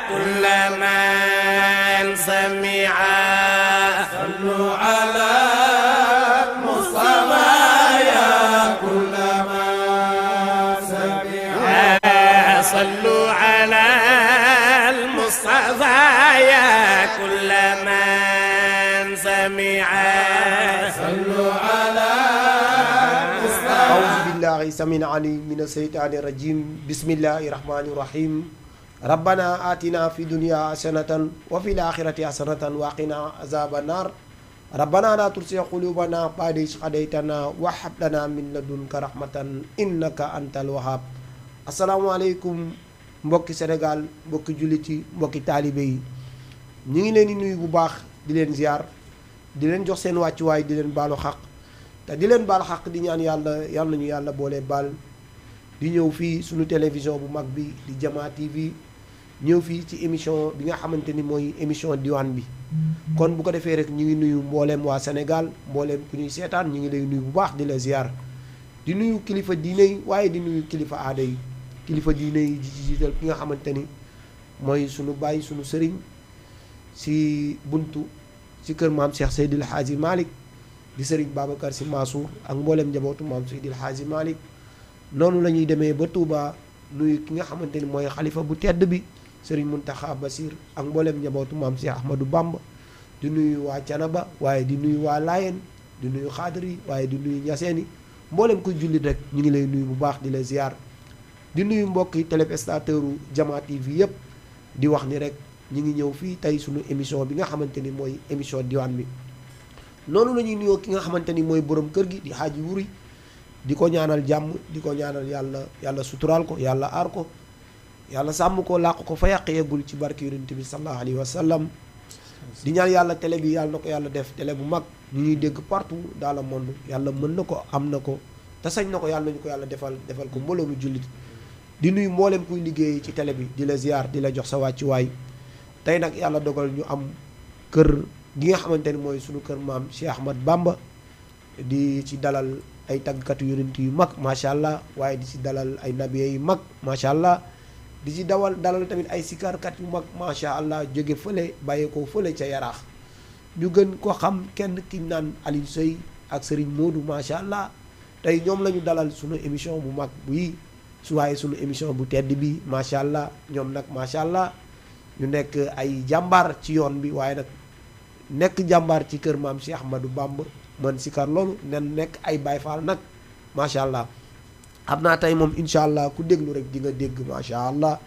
كل من سمع صلوا على المصطفى يا كل من سمع صلوا على المصطفى يا كل من سمع صلوا على أعوذ بالله السميع العليم من الشيطان الرجيم بسم الله الرحمن الرحيم ربنا آتنا في الدنيا حسنة وفي الآخرة حسنة وقنا عذاب النار ربنا لا تزغ قلوبنا بعد إذ هديتنا وهب لنا من لدنك رحمة إنك أنت الوهاب asalaamaaleykum mbokki Sénégal mbokki jullit yi mbokki taalibe yi ñu ngi leen di nuyu bu baax di leen ziar di leen jox seen wàccuwaay di leen baalu xaq te di leen baal xaq di ñaan yàlla nañu yàlla boole baal di ñëw fii suñu télévision bu mag bi di Jama TV ñëw fii ci émission bi nga xamante ni mooy émission diwaan bi kon bu ko defee rek ñu ngi nuyu mbooleem waa Sénégal mbooleem ku ñuy seetaan ñu ngi lay nuyu bu baax di la ziar di nuyu kilifa diine yi waaye di nuyu kilifa aada yi kilifa diine yi di ci jiital ki nga xamante ni mooy sunu baay sunu sëriñ si buntu si kër maam Cheikh Seydil Hadji Malick di sëriñ Babacar Sy Mansour ak mboolem njabootu maam Seydil Hadji Malick noonu la ñuy demee ba Touba nuyu ki nga xamante ni mooy xalifa bu tedd bi sëriñ Mountakha Bassir ak mboolem njabootu maam Cheikh Ahmadou Bamba di nuyu waa Canaba waaye di nuyu waa Layen di nuyu xaadir yi waaye di nuyu ñaseen yi mboolem kuy jullit rek ñu ngi lay nuyu bu baax di la ziar di nuyu mbokki téléspectateur u Jama TV yëpp di wax ni rek ñu ngi ñëw fii tey suñu émission bi nga xamante ni mooy émission diwaan bi noonu la ñuy nuyoo ki nga xamante ni mooy borom kër gi di Xaaji Wuri di ko ñaanal jàmm di ko ñaanal yàlla suturaal ko yàlla aar ko yàlla sàmm ko làq ko fa yàq yeggul ci barke yonent bi sallallahu alayhi wa sallam di ñaan yàlla télé bi yàlla na ko yàlla def télé bu mag ñu ñuy dégg partout dans le monde yàlla mën na ko am na ko te sañ na ko yàlla nañu ko yàlla defal ko mbooloo mu jullit di nuyu mboolem kuy liggéey ci télé bi di la ziar di la jox sa wàccuwaay tey nag yàlla dogal ñu am kër gi nga xamante ni mooy sunu kër maam Cheikh Ahmad Bamba di ci dalal ay tàggkatu yonent yu mag macha allah waaye di ci dalal ay nabiye yu mag macha allah di ci dalal tamit ay sikarkat yu mag macha allah jóge fële bàyyeekoo fële ca yaraax ñu gën ko xam kenn ki naan Alioune Seye ak Serigne Modou macha allah tey ñoom la ñu dalal sunu émission bu mag bii su waaye sunu émission bu tedd bi macha allah ñoom nag macha allah ñu nekk ay jàmbaar ci yoon bi waaye nag nekk jàmbaar ci kër maam Cheikh Ahmadou Bamba man si kar loolu nen nekk ay Baay Faal nag macha allah xam naa tey moom incha allah ku déglu rek di nga dégg macha allah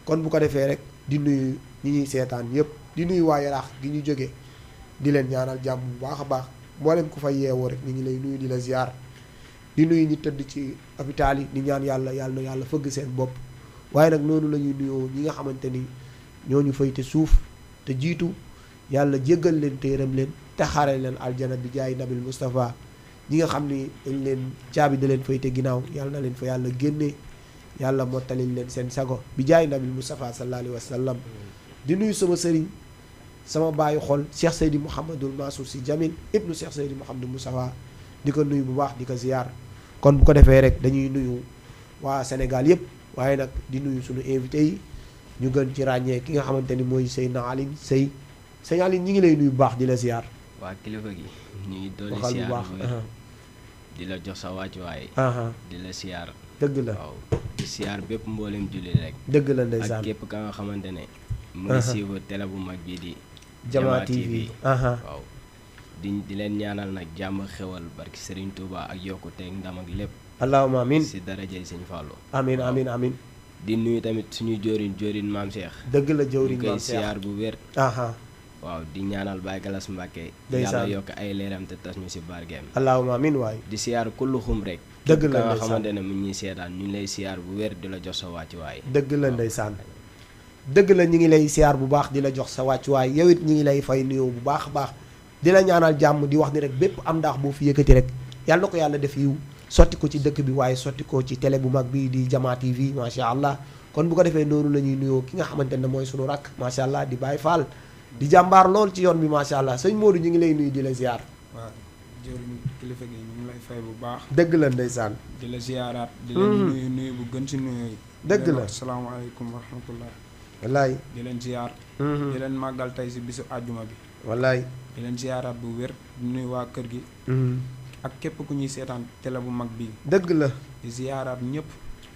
kon bu ko defee rek di nuyu ñi ñuy seetaan yëpp di nuyu waa Yaraax gi ñu jóge di leen ñaanal jàmm bu baax a baax mboolem ku fa yeewoo rek ñu ngi lay nuyu di la ziar di nuyu ñi tëdd ci hôpital yi di ñaan yàlla fëgg seen bopp waaye nag noonu la ñuy nuyoo ñi nga xamante ni ñooñu fayte suuf te jiitu yàlla jéggal leen te yërëm leen te xaare leen aljana bi jaay nabil Moustapha ñi nga xam ni dañ leen caabi da leen fayte ginnaaw yàlla na leen fa yàlla génnee yàlla mottalil leen seen sago bi jaay nabil Moustapha sallallahu alayhi wa sallam di nuyu sama sëriñ sama baayu xol Cheikh Seydi Mouhamadul Mansour Sy Jamil ibnu Cheikh Seydi Mouhamadul Moustapha di ko nuyu bu baax di ko ziyaar kon bu ko defee rek dañuy nuyu waa Sénégal yëpp waaye nag di nuyu suñu invité yi ñu gën ci ràññee ki nga xamante ni mooy Seydina Alioune Seye Seydina Alioune ñi ngi lay nuyu bu baax di la ziyaar waa kilifa gi ñu ngi doon waxal bu siyaar baax bu wér di la jox sa wàccuwaay di la siyaar dëgg la waaw di siyaar bépp mboolem jullit rek dëgg la ak ndeysaan képp ka nga xamante ne mu ngi suivre télé bu mag bii di Jama TV waaw di leen ñaanal nag jàmm xewal barki Serigne Touba ak yokkuteeg ndam ak lépp allahumma amin si darajay Sëñ Fallou amin amin amin di nuyu tamit suñu jóorin maam Cheikh dëgg la jëwriñ ñu maam koy Cheikh siyaar bu wér waaw di ñaanal Baye Galas Mbàkke ndeysaan yàlla yokk ay leeram te tas ñu si barkeem allahumma amin waay di siyaar kullu xum rek dëgg la ka nga ndeysaan xamante ne mu ñuy seetaan ñu ngi lay siyaar bu wér di la jox sa wàccuwaay dëgg la ndeysaan dëgg la ñu ngi lay siyaar bu baax di la jox sa wàccuwaay yow it ñu ngi lay fay nuyoo bu baax a baax di la ñaanal jàmm di wax ni rek bépp am ndax boo fi yëkkati rek yàlla na ko yàlla def yiw sotti ko ci dëkk bi waaye sotti ko ci télé bu mag bi di Jama TV macha allah kon bu ko defee noonu la ñuy nuyoo ki nga xamante ne mooy sunu rakk macha allah di Baye Fall di jàmbaar lool ci yoon bi macha allah sëñ Modou ñu ngi lay nuyu di la ziar. waaw jëriñ kilifa gi ñu ngi lay fay bu baax. dëgg la ndeysaan. di la ziaraat. di la nuyu bu gën ci nuyu yi. dëgg la asalaamaaleykum wa rahmatullah. wallaay di leen ziar. di leen màggal tey si bisu àjjuma bi. wallaay di leen ziaraat bu wér di nuyu waa kër gi. ak képp ku ñuy seetaan télé bu mag bii. dëgg la di ziaraat ñëpp.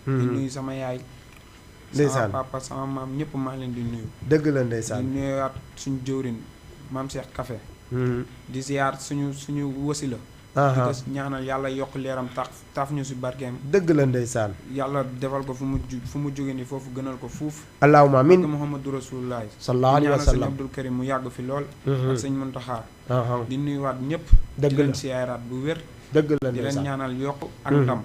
di nuyu sama yaay. ndeysaan sama papa sama maam ñëpp maa leen di nuyu. dëgg la di ndeysaan nuyuwaat suñu jëwrin maam Cheikh Café. di ziar suñu wasila. di ko ñaanal yàlla yokk leeram taaf ñu si barkeem. dëgg la ndeysaan yàlla defal ko fu mu jóge ni foofu gënal ko fuuf. allahumma amin ak Muhammadu Rasulullah sallallahu alayhi wa ñaanal sëñ sallam Abdul Karim mu yàgg fi lool. ak sëñ Muntaxa di nuyuwaat ñëpp. dëgg di la leen siyaaraat bu wér. dëgg la di leen ndeysaan ñaanal yokk ak ndam.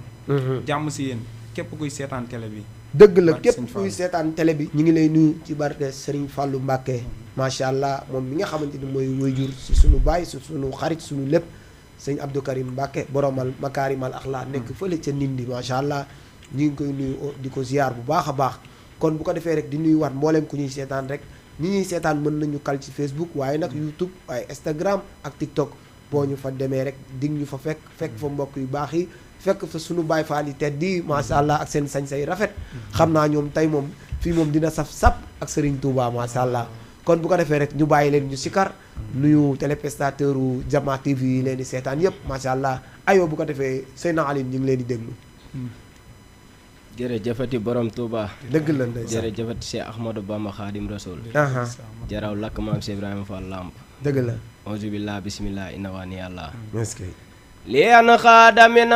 jàmm si yéen képp kuy seetaan télé bi. dëgg la barke képp Sëñ kuy Fallou. seetaan télé bi ñu ngi lay nuyu ci barke Serigne Fallou Mbacké macha allah moom mi nga xamante ni mooy waajur si sunu baay si sunu xarit sunu lépp sëñ Abdou Karim Mbacké boromal makaarimal axlaa nekk fële ca Ndindi macha allah ñu ngi koy nuyu di ko ziar bu baax a baax kon bu ko defee rek di nuyuwaat mbooleem ku ñuy seetaan rek ñi ñuy seetaan mën nañu kal ci Facebook waaye nag YouTube waaye Instagram ak TikTok boo ñu fa demee rek dig ñu fa fekk fa mbokk yu baax yi fekk fa sunu baay faal yi tedd di macha allah ak seen sañ-say rafet xam naa ñoom tey moom fii moom dina saf-sap ak Serigne Touba macha allah kon bu ko defee rek ñu bàyyi leen ñu sikar nuyu téléspectateur u Jama TV yi leen di seetaan yëpp macha allah ayoo bu ko defee Seyna Aline ñu ngi leen di déglu. jërëjëfati borom Touba. dëgg la ndeysaan jërëjëfati Cheikh Ahmadou Bamba Khadim Rasoul. jaraw lakk maam Cheikh Ibrahima Fall Lamp. dëgg la. auzu billah bismillah inna wa ni yàlla. est-ce que. لأن خادم من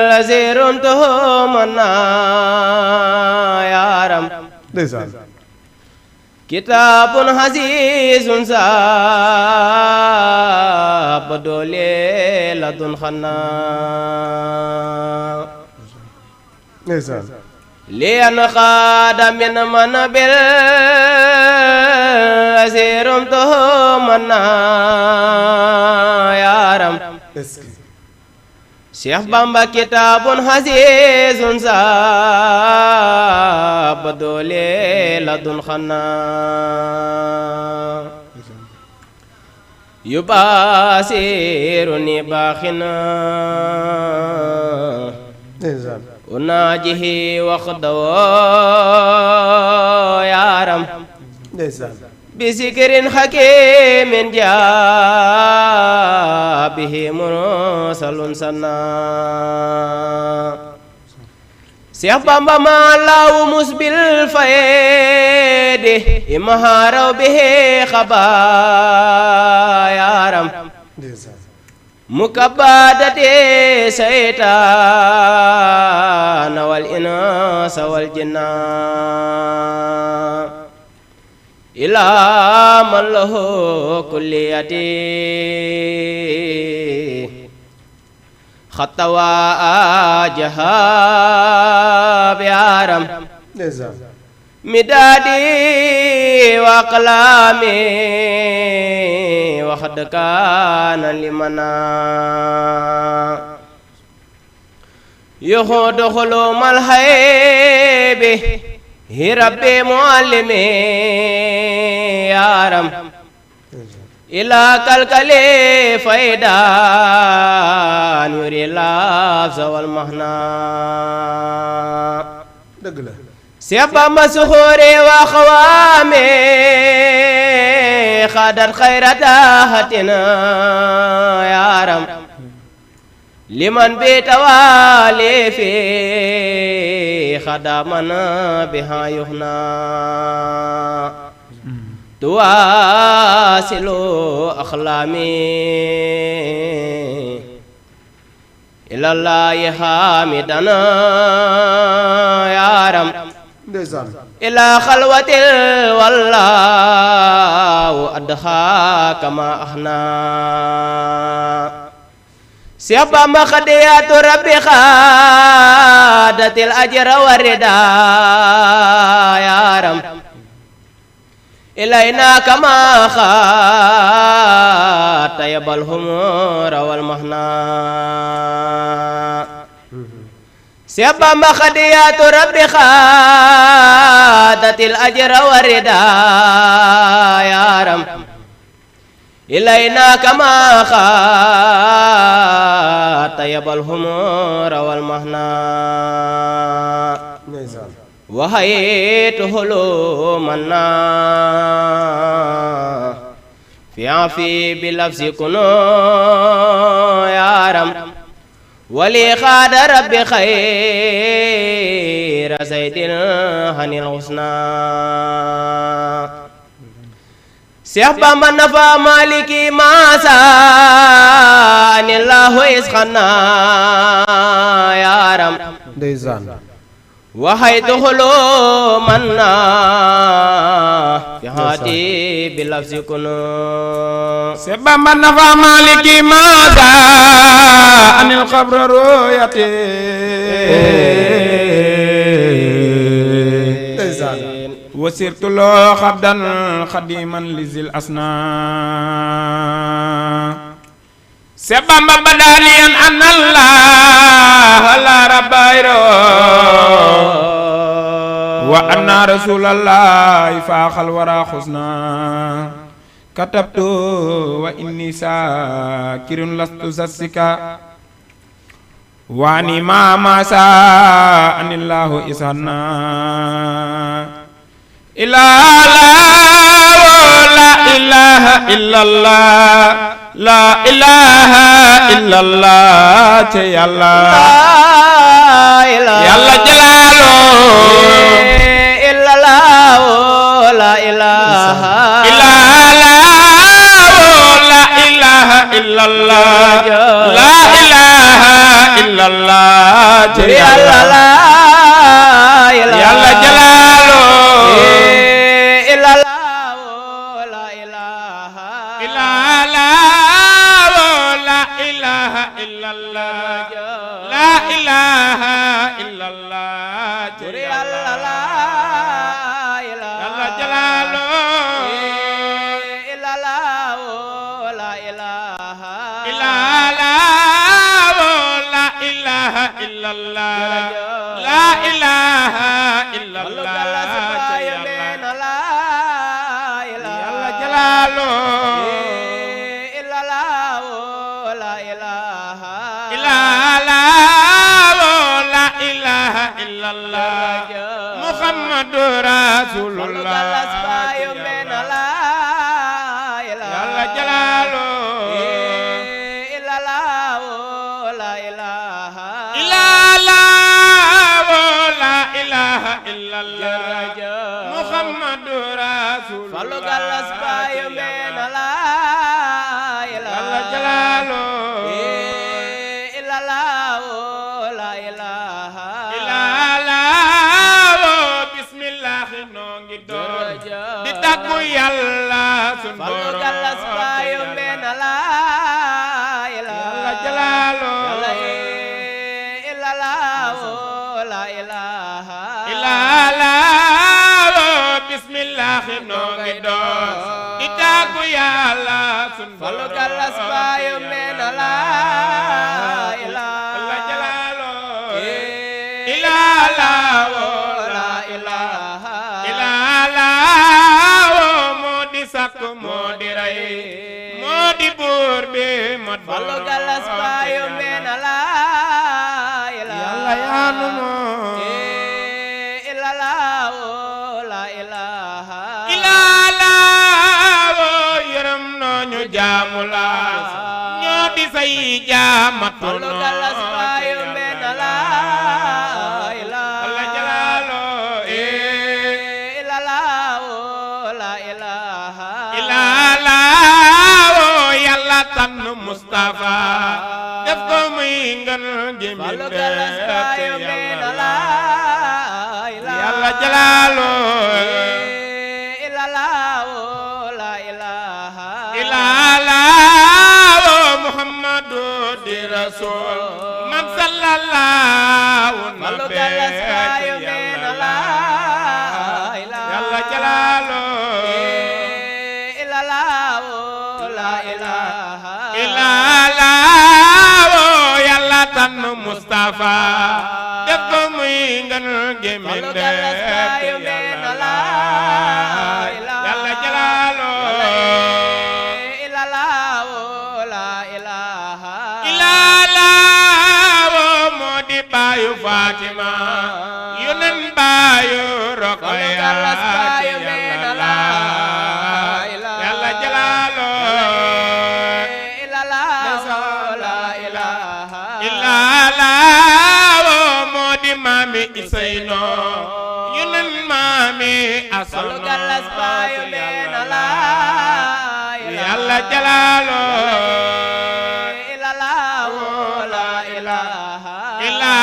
بالزيرنته منا يا رم ndeysaan. كتاب عزيز صاب دولي لدن خنا ndeysaan. لأن خادم من بالزيرنته منا يا رم est-ce que. Cheikh Bamba kitaabun xasiisun saab doole ladun xanaa yubaasiruni baaxina ndeysaan. unaajihi waxdawoo yaaram ndeysaan. بذكر حكيم جاء به مرسل سنا Cheikh Bamba ma law musbil fayde imaharaw bihi khabayaram ndeysaan. mukabadati saytan wal insa wal jinna ila man lahu kulliyati khatawa ajhab yaram ndeysaan. midadi wa qalami wa khad kana limana yuhudu khulumal haybi hi rabbi muallimi yaram ila kalkali faydan yuri lafza wal mahna dëgg la. Cheikh Bamba suxuri wa xawaami xadat xayratahatina yaram liman bi tawali fi xadamana biha yuhna tuwasilu akhlami ilallahi hamidana yaram ndeysaan. ila xalwatil wallahu adha kama ahna Cheikh Bamba khadiyatu rabbi khadatil ajra warida yaram ilayna kama khata yabal humura wal mahna Cheikh Bamba khadiyatu rabbi khadatil ajra warida yaram ilayna kama khata yabal humura wal mahna ndeysaan. وهيته لمنا في عفي بلفظ كنو يا رم ولي خاد ربي خير زيد هن الحسنى Seex Bamba nafa maliki masa anillahu isxana yaram ndeysaan waxay doxolo man na fi haati bi lafzi kunu Seex Bamba nafa maliki masa anil xabra royate ndeysaan وسرت له خبدا خديما لذي الأسنى سبب بدانيا أن الله لا رب غيره وأن رسول الله فاخ الورى حسنا كتبت وإني ساكر لست سسكا واني ما ساء أن الله إسهنا لا إله إلا الله لا إله إلا الله يا الله يا الله جلاله إلا الله لا إله إلا إلا الله لا إله إلا الله يا الله يا الله جلاله إلا الله لا إله إلا الله لا إله إلا الله يا الله جلاله إلا الله لا إله إلا الله لا إله إلا الله يلا جلاله إلا الله لا إله إلا الله محمد رسول الله يلا جلاله إلا الله لا إله إلا الله محمد رسول الله يلا جلاله إلا الله لا إله إلا الله بسم الله نونغي دور دي تاغو يالا سون بورو يلا جلاله إلا الله لا إله إلا الله بسم الله نونغي دور دي تاغو يالا سون بورو modi ray modi buur bi mat Fallu galas bayu mena la yàlla yaanu moo illa la la ilaha illa la yërëm nooñu jaamu la ñoo di say jaamatu Fallu galas bayu mena la Allah jalaalo illa la la ilaha illa la yàlla tànn Mustafa def ko muy ngën gi mi yàlla jalaalo illa la la ilaha illa la Muhammadu di rasul man sallallahu yàlla jalaalo illa la la ilaha illa la yàlla tànn Mustafa def ko muy ngën gi mi yàlla jalaalo illa la la ilaha illa la moo di baayu Fatima yonen baayu galas bayu bena la yàlla jalaalo la ilaha illa moo di maami Iseyno yunan maami asono galas bayu bena la yàlla jalaalo la ilaha illa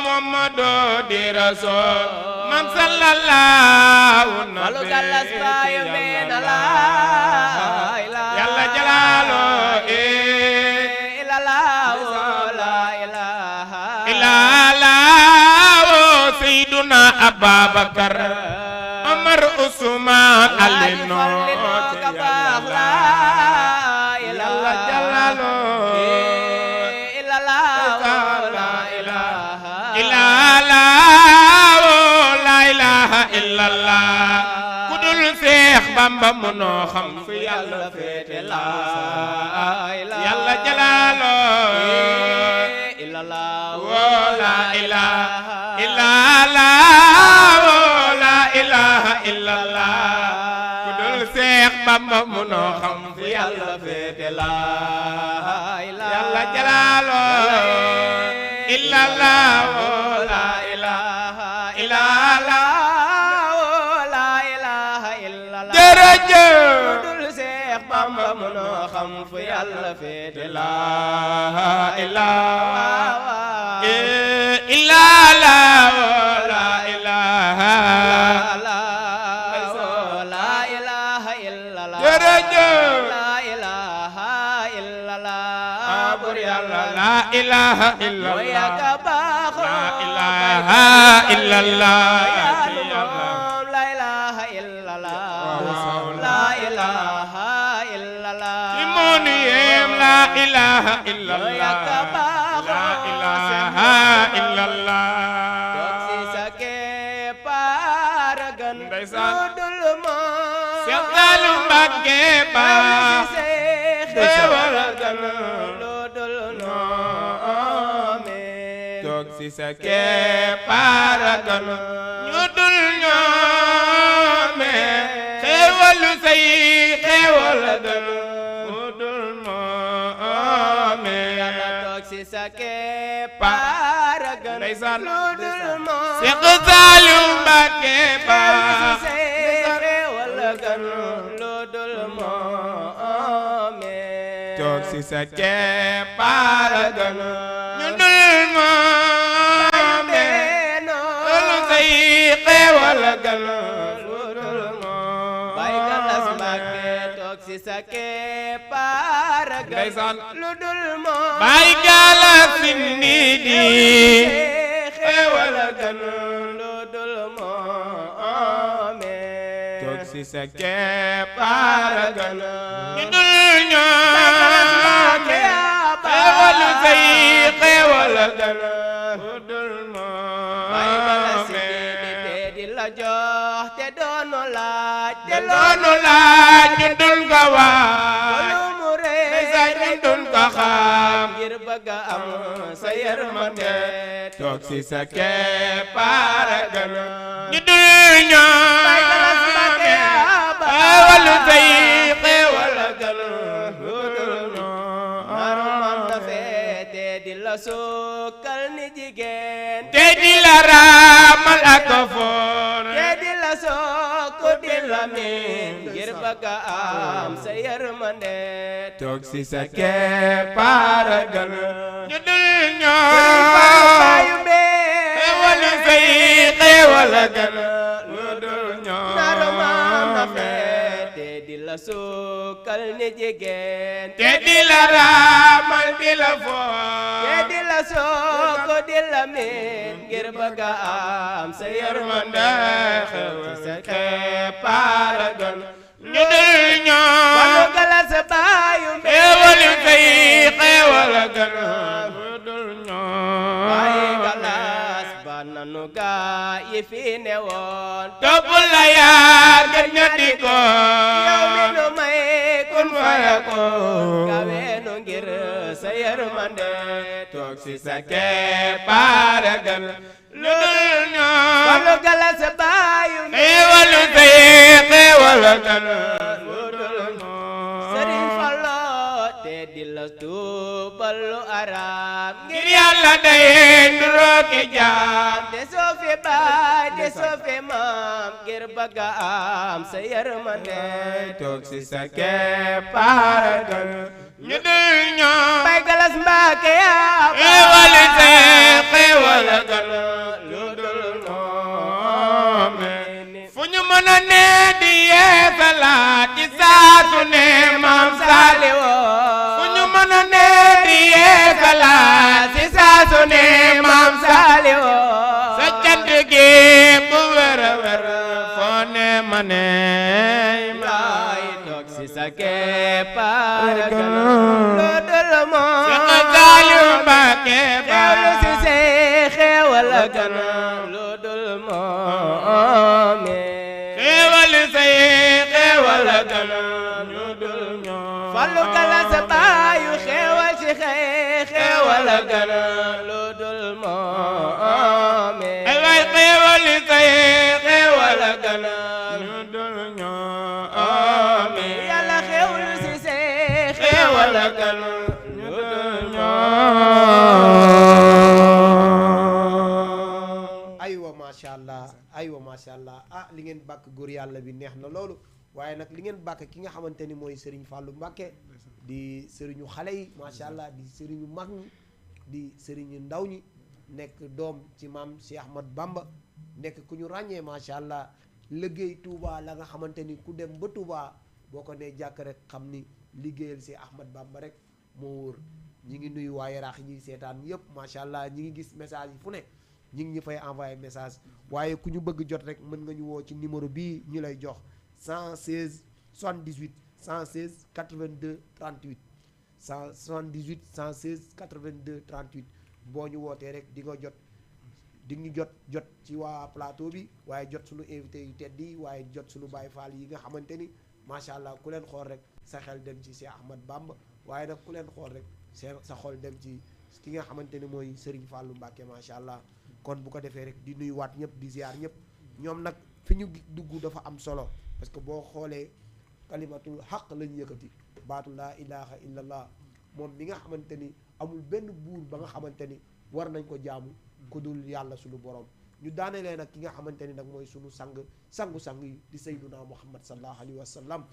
Muhammadu di Rasul mam sallallahu walu galas bayu bena la yàlla jalaalo la ilaha illa Sayyiduna Abubakar Omar Usman Alino yàlla jalaalo la ilaha illallah ku dul Seex Bamba mënoo xam fi yàlla féete la yàlla jalaalo la ilaha illallah ku dul Seex Bamba mënoo xam fi yàlla féete la yàlla jalaalo illallah la ilaha illallah jërëjëf dul Seex Bamba mënoo xam fu yàlla féete la ilaha illallah la ilaha illallah jërëjëf la ilaha illallah bur yàlla la ilaha illallah la ilaha illallah la ilaha illallah la ilaha illallah limoniyem la ilaha illallah la ilaha illallah si sake paragan dul mo Seexalu Mbàkke ba xewal gan toog si sa kepparagan ñu dul ñoome xewalu say xewal gan ñu dul moome toog si sa kepparagan ndeysaan lu dul mo Seexalu Mbàkke ba toog si sa kepparagan ñu dul moome lu say xewal gan ñu dul moome bay galas Mbàkke toog si sa kepparagan ndeysaan lu dul mo bay galas indi di xewal gan lu dul mo toog si sa kepparagan ñu dul ñoome xewalu say xewal gan ñu dul bay galas moome te di la jox te doonu laaj te loolu laaj ñu dul ko waaj lu mu ree ndeysaan ñu dul ko xam ngir bëgg a am sa yërmande toog si sa kepparagan ñu dul ñoome xewalu say xewal gan ñu dul maruman na ñoome feete di la sukkal ni jigéen te di la raamal ak foon te di la sokk di la miin ngir bëgg a am sa yërmande toog si sa kepparagan ñu dul bayu ñoome mbee xewalu say xewal gan ñu dul maruman na ñoome feete di la sukkal ni jigéen te di la raamal di la foon te di la sokk di la miin ngir bëgg a am sa yërmande yërmande xewal sa kepparagan ñu dul walu ñoome galas bayu mbee xewalu say xewal gan ñu dul ay ñoome galas ba nanu gaa yi fi ne woon topp la yaa gën ña di ko yow mi nu may kun fayakoon gaweenu ngir sa yërmande toog si sa kepparagan lu dul ñoome Fallu Galas baayu xéewalu say xéewal gan lu dul moom Sëriñ Fallu te di la tuubal lu araam ngir yàlla day nuroo ki jaam de soo fi baay de soo fi maam ngir bëgg a am sa yërmande toog si sa keppaar gan ñu dul ñoom Bay Galas Mbàkke yaa xéewalu say xéewal gan lu dul moom fu ñu mën a ne di yeesalaat ci saa su ne maam Saaliw fu ñu mën a ne di yeesalaat ci saa su ne maam Saaliw sa cant gi bu wér a wér foo ne ma ne baay toog si sa keppaar gan lu dul moom Seex Saaliw Mbàkke xewlu si say xewal gan lu dul moom xéewal say xéewal gan ñu dul ñoom Fallu Galas baayu xewal si xewal gan lu dul moom ay waay xéewal say xéewal gan ñu dul ñoom Yàlla xewlu si say xéewal xewal gan ñu dul ñoom aywa macha allah aywa macha allah ah li ngeen bàkk góor yàlla bi neex na loolu waaye nag li ngeen bàkk ki nga xamante ni mooy Serigne Fallou Mbacké di sëriñu xale yi macha allah di sëriñu mag ñi di sëriñu ndaw ñi nekk doom ci maam Cheikh Ahmad Bamba nekk ku ñu ràññee macha allah liggéey Touba la nga xamante ni ku dem ba Touba boo ko nee jàkk rek xam ni liggéeyal si Ahmad Bamba rek moo wóor ñi ngi nuyu waa Yaraax ñi seetaan yëpp macha allah ñi ngi gis message yi fu ne ñi ngi ñu fay envoyé message waaye ku ñu bëgg jot rek mën nga ñu woo ci numéro bii ñu lay jox 116 78 116 82 38 178 116 82 38 boo ñu wootee rek di nga jot di ñu jot ci waa plateau bi waaye jot suñu invité yu tedd yi waaye jot suñu Baay Faal yi nga xamante ni macha allah ku leen xool rek sa xel dem ci Cheikh Ahmad Bamba waaye nag ku leen xool rek sa xol dem ci ki nga xamante ni mooy Serigne Fallou Mbacké macha allah kon bu ko defee rek di nuyuwaat ñëpp di ziar ñëpp ñoom nag fi ñu dugg dafa am solo parce que boo xoolee kalimatul xaq lañu yëkkati baatu laa ilaha illallah moom mi nga xamante ni amul benn buur ba nga xamante ni war nañ ko jaamu ku dul yàlla suñu borom ñu daanelee nag ki nga xamante ni nag mooy suñu sangu-sang yi di sayyiduna muhammad sallallahu alayhi wa sallam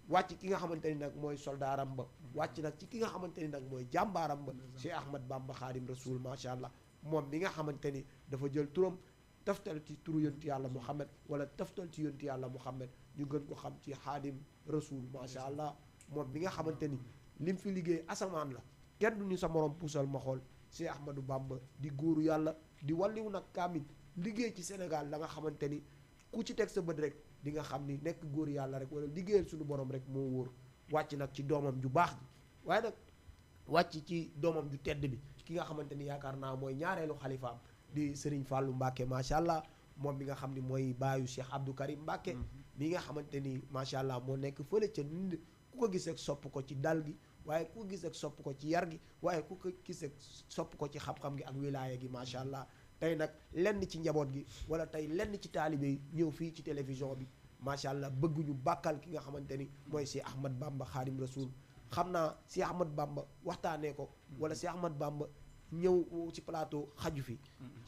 wàcc ki nga xamante ni nag mooy soldaaram ba wàcc nag ci ki nga xamante ni nag mooy jàmbaaram ba Cheikh Ahmad Bamba Xaadim Rasul macha allah moom mi nga xamante ni dafa jël turam taftal ci turu yontu yàlla Muhammad wala taftal ci yontu yàlla Muhammad ñu gën ko xam ci Xaadim Rasul macha allah moom mi nga xamante ni lim fi liggéey asamaan la kenn du ñu sa morom puusal ma xool Cheikh Ahmadou Bamba di góoru yàlla di walliwu nag kaamil liggéey ci Sénégal la nga xamante ni ku ci teg sa bët rek di nga xam ni nekk góoru yàlla rek wala liggéeyal suñu borom rek moo wóor wàcc nag ci doomam ju baax ji waaye nag wàcc ci doomam ju tedd bi ki nga xamante ni yaakaar naa mooy ñaareelu xalifaam di Serigne Fallou Mbacké macha allah moom mi nga xam ni mooy baayu Cheikh Abdou Karim Mbacké mi nga xamante ni macha allah moo nekk fële ca Ndindi ku ko gis rek sopp ko ci dal gi waaye ku ko gis rek sopp ko ci yar gi waaye ku ko gis rek sopp ko ci xam-xam gi ak wilaaya gi macha allah tey nag lenn ci njaboot gi wala tey lenn ci taalibe yi ñëw fii ci télévision bi macha allah bëgguñu bàkkal ki nga xamante ni mooy Cheikh Ahmad Bamba Xaadim Rasul xam naa Cheikh Ahmad Bamba waxtaanee ko wala Cheikh Ahmad Bamba ñëw ci plateau xaju fi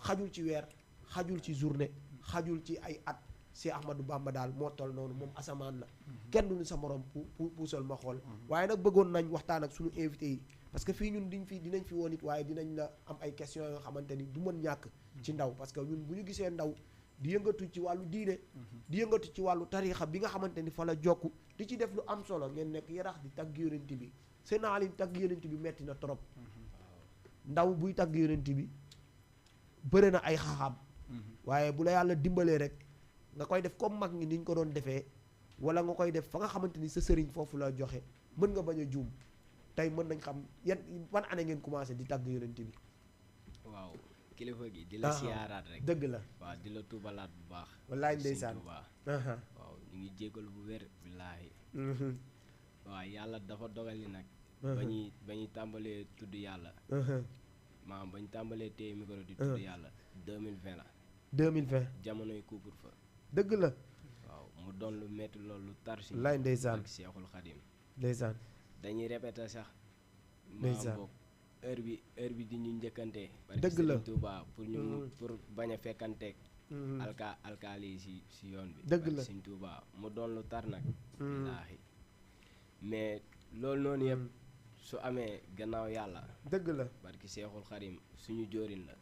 xajul ci weer xajul ci journée xajul ci ay at Cheikh Ahmadou Bamba daal moo toll noonu moom asamaan la kenn duñu sa morom puusal ma xool waaye nag bëggoon nañ waxtaan ak suñu invité yi parce que fii ñun dinañ fi woon it waaye dinañ la am ay questions yoo xamante ni du mën ñàkk ci ndaw parce que ñun bu ñu gisee ndaw di yëngatu ci wàllu diine di yëngatu ci wàllu tariixa bi nga xamante ni fa la jokku di ci def lu am solo ngeen nekk Yaraax di tagg yonent bi seen alim tagg yonent bi metti na trop ndaw buy tagg yonent bi bëre na ay xaxaam waaye bu la yàlla dimbalee rek nga koy def comme mag ñi ni ñu ko doon defee wala nga koy def fa nga xamante ni sa sëriñ foofu la joxe mën nga bañ a juum tey mën nañ xam yan ban année ngeen commencé di tagg yonent bi. waaw kilifa gi di la siyaaraat rek. dëgg la waaw di la tuubalaat bu baax. wallaay ndeysaan waaw ñu ngi jégalu bu wér billaahi. waaw yàlla dafa dogal ni nag. ba ñuy tàmbalee tudd yàlla. maanaam ba ñu tàmbalee téye micro di tudd yàlla 2020 la. 2020 jamonoy couvre-feu dëgg la waaw mu doon lu métti loolu lu tar si lay ndeysaan ak Seexul Xadim ndeysaan dañuy répété sax ndeysaan boog heure bi di ñu njëkkante dëgg la Touba pour ñu pour bañ a fekkanteeg alkaali yi si yoon bi dëgg la Sëñ Touba mu doon lu tar nag billaahi mais loolu noonu yëpp su amee gannaaw yàlla dëgg la barki Seexul Xadim suñu jóorin la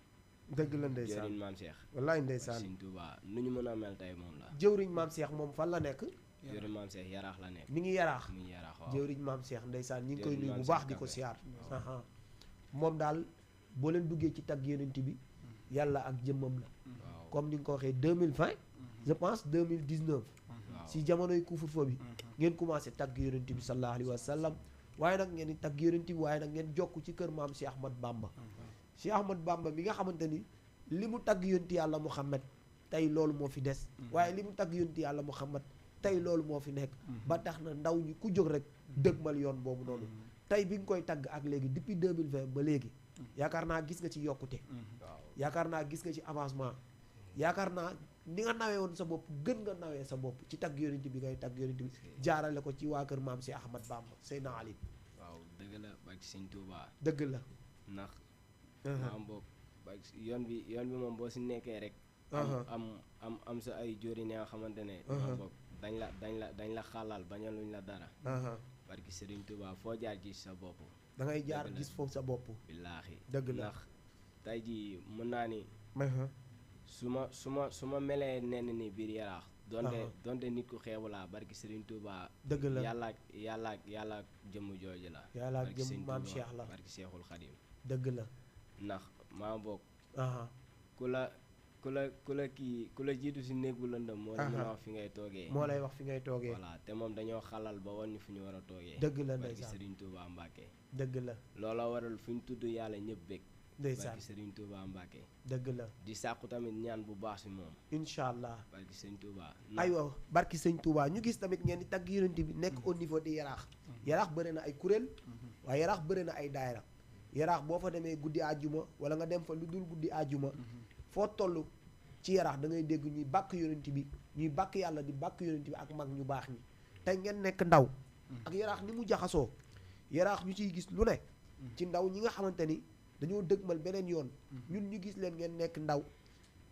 dëgg la ndeysaan jóorin maam Cheikh wallaay ndeysaan Sëñ Touba nu ñu mën a mel tey moom la jëwriñ maam Cheikh moom fan la nekk jóorin maam Cheikh yaraax la nekk mi ngi yaraax mi ngi yaraax waaw jëwriñ maam Cheikh ndeysaan ñi ngi koy Jëwriñ nuyu bu Maam baax Cheikh di ko Café. siyaar moom daal boo leen duggee ci tagg yonent bi yàlla ak jëmmam la waaw comme ni nga ko waxee 2020 je pense 2019 waaw si jamonoy couvre-feu bi ngeen commencé tagg yonent bi sallallahu alayhi wa sallam waaye nag ngeen di tagg yonent bi waaye nag ngeen jokk ci kër maam Cheikh Ahmad Bamba Cheikh Ahmad Bamba mi nga xamante ni li mu tagg yonent yàlla Muhammad tey loolu moo fi des waaye li mu tagg yonent yàlla Muhammad tey loolu moo fi nekk ba tax na ndaw ñi ku jóg rek dëgmal yoon boobu noonu tey bi nga koy tagg ak léegi depuis 2020 ba léegi yaakaar naa gis nga ci yokkute waaw yaakaar naa gis nga ci avancement yaakaar naa ni nga nawee woon sa bopp gën nga nawee sa bopp ci tagg yonent bi ngay tagg yonent bi jaarale ko ci waa kër maam si Ahmad Bamba Seydina Ali waaw dëgg la barki Sëñ Touba dëgg la ndax maam boog yoon bi moom boo si nekkee rek am sa ay jóori ne nga xamante ne maam boog dañ la xalal bañaluñ la dara barki Sëriñ Touba foo jaar ci sa bopp da ngay jaar dëgg la. gis foofu sa bopp billaahi dëgg la ndax tey jii mën naa ni su ma melee nenn ni biir yaraax donte nit ku xeebu laa barki Sëriñ Touba dëgg la yàlla ak jëmm jooju la yàlla ak barki jëm Sëriñ maam Touba, Cheikh la barki Seexul Xadim dëgg la ndax maa boog aha ku la jiitu si néeg bu lëndëm moo la mën a wax fi ngay toogee moo lay wax fi ngay toogee voilà te moom dañoo xalal ba wan ñu fu ñu war a toogee dëgg la barki ndeysaan Sëriñ Touba Mbàkke dëgg la loola waral fu ñu tudd yàlla ñëpp bég ndeysaan barki Sëriñ Touba Mbàkke dëgg la di sàkku tamit ñaan bu baax si moom incha allah barki Sëriñ Touba aywa barki sëñ Touba ñu gis tamit ngeen di tagg yonent bi nekk au niveau di yaraax yaraax bëri na ay kuréel waaye yaraax bëri na ay daayra yaraax boo fa demee guddi àjjuma wala nga dem fa lu dul guddi àjjuma foo toll ci yaraax da ngay dégg ñuy bàkk yonent bi ñuy bàkk yàlla di bàkk yonent bi ak mag ñu baax ñi tey ngeen nekk ndaw ak yaraax ni mu jaxasoo yaraax ñu ciy gis lu ne ci ndaw ñi nga xamante ni dañoo dëgmal beneen yoon ñun ñu gis leen ngeen nekk ndaw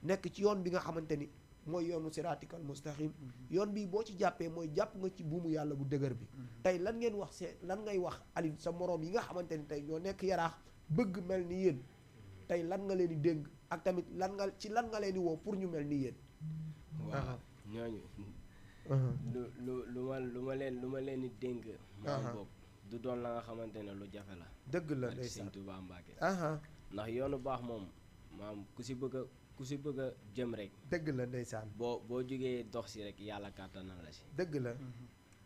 nekk ci yoon bi nga xamante ni mooy yoonu siraatikal mustaqim yoon bi boo ci jàppee mooy jàpp nga ci buumu yàlla bu dëgër bi tey lan ngeen wax lan ngay wax Aliou sa moroom yi nga xamante ni tey ñoo nekk yaraax bëgg mel ni yéen tey lan nga leen di dénk ak tamit lan nga leen di woo pour ñu mel ni yéen waaw ñooñu lu ma leen di dénk maam boog du doon la nga xamante ne lu jafe la dëgg la barki ndeysaan Sëriñ Touba Mbàkke aha ndax yoonu baax moom maam ku si bëgg a jëm rek dëgg la ndeysaan boo jógee dox si rek yàlla kàttanal la si dëgg la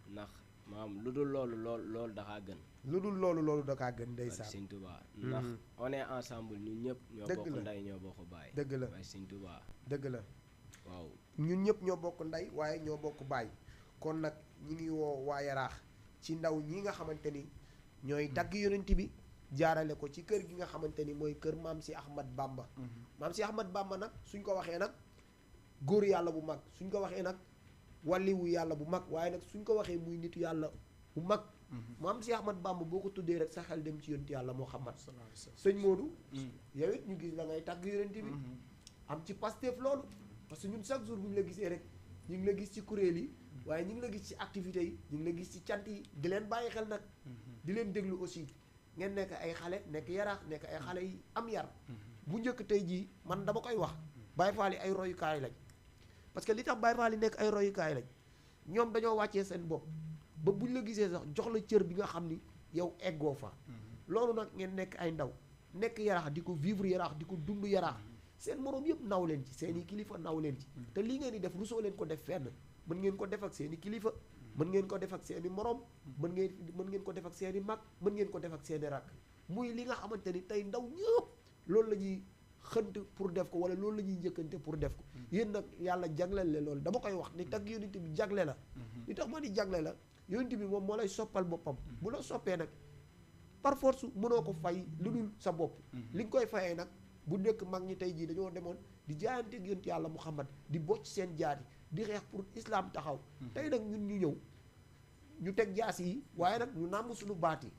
ndax maam lu dul loolu daxaa gën lu dul loolu da kaa gën barki ndeysaan Sëriñ Touba ndax on est ensemble ñun ñëpp ñoo Dëgg bokk la. ndey ñoo bokk baay dëgg la barki Sëriñ Touba dëgg la waaw ñun ñëpp ñoo bokk ndey waaye ñoo bokk baay kon nag ñi ngi woo waa yaraax ci ndaw ñi nga xamante ni ñooy tagg yonent bi jaarale ko ci kër gi nga xamante ni mooy kër maam si Ahmad Bamba maam si Ahmad Bamba nag suñ ko waxee nag góor yàlla bu mag suñ ko waxee nag wàlliwu yàlla bu mag waaye nag suñ ko waxee muy nitu yàlla bu mag maam si Ahmad Bamba boo ko tuddee rek sa xel dem ci yonent yàlla Muhammad sëñ Modou yow it ñu gis la ngay tagg yonent bi am ci Pastef loolu parce que ñun chaque jour bu ñu la gisee rek ñu ngi la gis ci kuréel yi waaye ñu ngi la gis ci activités yi ñu ngi la gis ci cant yi di leen bàyyi xel nag di leen déglu aussi ngeen nekk ay xale nekk yaraax nekk ay xale yi am yar bu njëkk tey jii man dama koy wax Baye Fall yi ay royukaay lañ parce que li tax Baye Fall yi nekk ay royukaay lañ ñoom dañoo wàccee seen bopp ba buñ la gisee sax jox la cër bi nga xam ni yow eggoo fa loolu nag ngeen nekk ay ndaw nekk yaraax di ko vivre yaraax di ko dund yaraax seen moroom yëpp naw leen ci seen i kilifa naw leen ci te lii ngeen di def rusoo leen ko def fenn mën ngeen ko def ak seen i kilifa mën ngeen ko def ak seen i moroom mën ngeen ko def ak seen i mag mën ngeen ko def ak seen i rakk muy li nga xamante ni tey ndaw ñëpp loolu la ñuy xënt pour def ko wala loolu la ñuy njëkkante pour def ko yéen nag yàlla jagleel la loolu dama koy wax ni tagg yonent bi jagle la li tax ma ni jagle la yonent bi moom moo lay soppal boppam bu la soppee nag par force mënoo ko fay lu dul sa bopp li nga koy fayee nag bu nekk mag ñi tey jii dañoo demoon di jaayante ak yonent yàlla Muhammad di bocc seen jaati di xeex pour islam taxaw tey nag ñun ñu ñëw ñu teg jaas yi waaye nag ñu nàmm suñu baat yi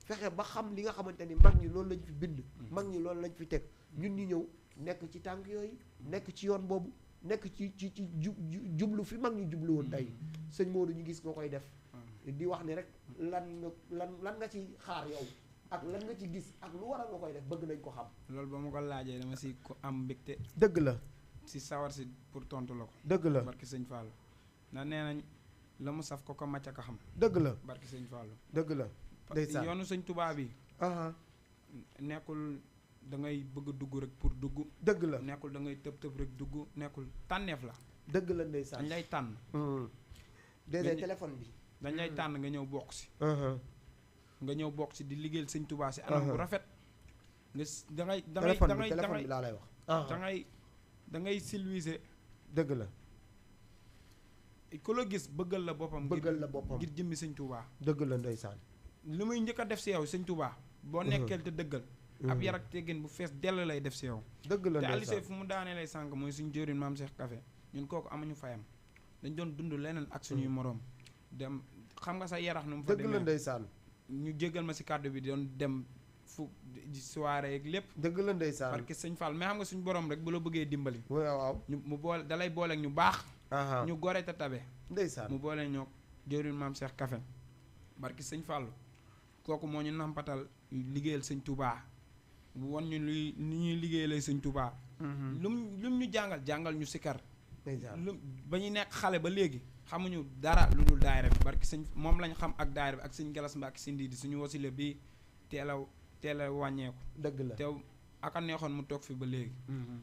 fexe ba xam li nga xamante ni mag ñi loolu lañ fi bind mag ñi loolu lañ fi teg ñun ñu ñëw nekk ci tànk yooyu nekk ci yoon boobu nekk ci jublu fi mag ñi jublu woon tey sëñ Modou ñu gis nga koy def di wax ni rek lan nga ci xaar yow ak lan nga ci gis ak lu waral nga koy def bëgg nañ ko xam. loolu ba ma ko laajee dama si ko am mbégte. dëgg la. si sawar si pour tontu la ko. dëgg la barki sëñ Fallou. ndax nee nañ la mu saf ko macca ka xam. dëgg la barki sëñ Fallou. dëgg la. ndeysaan yoonu sëñ Tuubaa bi. nekkul da ngay bëgg a dugg rek pour dugg. dëgg la nekkul da ngay tëb rek dugg nekkul tànneef la. dëgg la ndeysaan dañ lay tànn. déedéet téléphone bi. dañ lay tànn nga ñëw bokk si. nga ñëw bokk si di liggéeyal sëñ Tuubaa si anam bu rafet. nga téléphone bi laa lay wax. da ngay silwiise. dëgg la. ku la gis bëggal la boppam. ngir jëmmi sëñ Tuubaa. dëgg la ndeysaan. li muy njëkk a def si yow sëñ Tuubaa. boo nekkeel te dëggal. ab yar ak teggin bu fees dell lay def si yow. dëgg la te Alisey fu mu daanee lay sànq mooy suñu jëriñ maam Cheikh Café ñun kooku amuñu fayam dañ doon dund leneen ak suñuy moroom dem xam nga sa yarax nu mu fa demee dëgg la ndeysaan. ñu jéggal ma si kàddu bi doon dem fu soirée ak lépp. dëgg la ndeysaan. parce que sëñ Fall mais xam nga suñu borom rek bu la bëggee dimbali. waaw mu boole dalay booleeg ñu baax. ñu gore te tabe. ndeysaan mu boole ñoo jëriñ maam Cheikh Café barki sëñ Fall kooku moo ñu nampatal liggéeyal sëñ Touba won ñu luy ni ñuy liggéeyal sëñ Touba. lum ñu jàngal ñu sikar. lu ba ñu nekk xale ba léegi xamuñu dara lu dul daayira bi barki sëñ moom lañ xam ak daayira bi ak sëñ Galas Mbàkke si Ndidi suñu wasile bi teel a wàññeeku. dëgg la te aka neexoon mu toog fi ba léegi.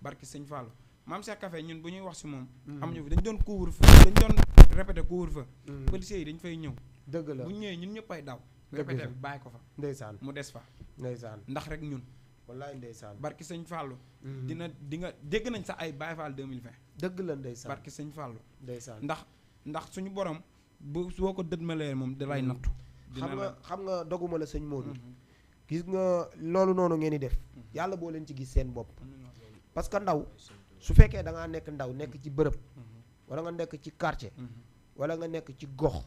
barki sëñ Fallou maam Cheikh Café ñun bu ñuy wax si moom. amuñu fi dañ doon couvre-feu dañ doon répété couvre-feu. policiers yi dañ fay ñëw. dëgg la bu ñëwee ñun ñëpp ay daw. répété bi bàyyi ko fa. ndeysaan mu des fa. ndeysaan ndax rek ñun. wallaay ndeysaan barki sëñ Fallou. di nga dégg nañ sax ay Baye Fall 2020. dëgg la ndeysaan barki sëñ Fallou. ndeysaan ndax suñu borom boo ko dëdmalee moom da lay nattu. xam nga doguma la sëñ Modou. gis nga loolu noonu ngeen di def. yàlla boo leen ci gis seen bopp. parce que ndaw su fekkee da ngaa nekk ndaw nekk ci bërëb. wala nga nekk ci quartier. wala nga nekk ci gox.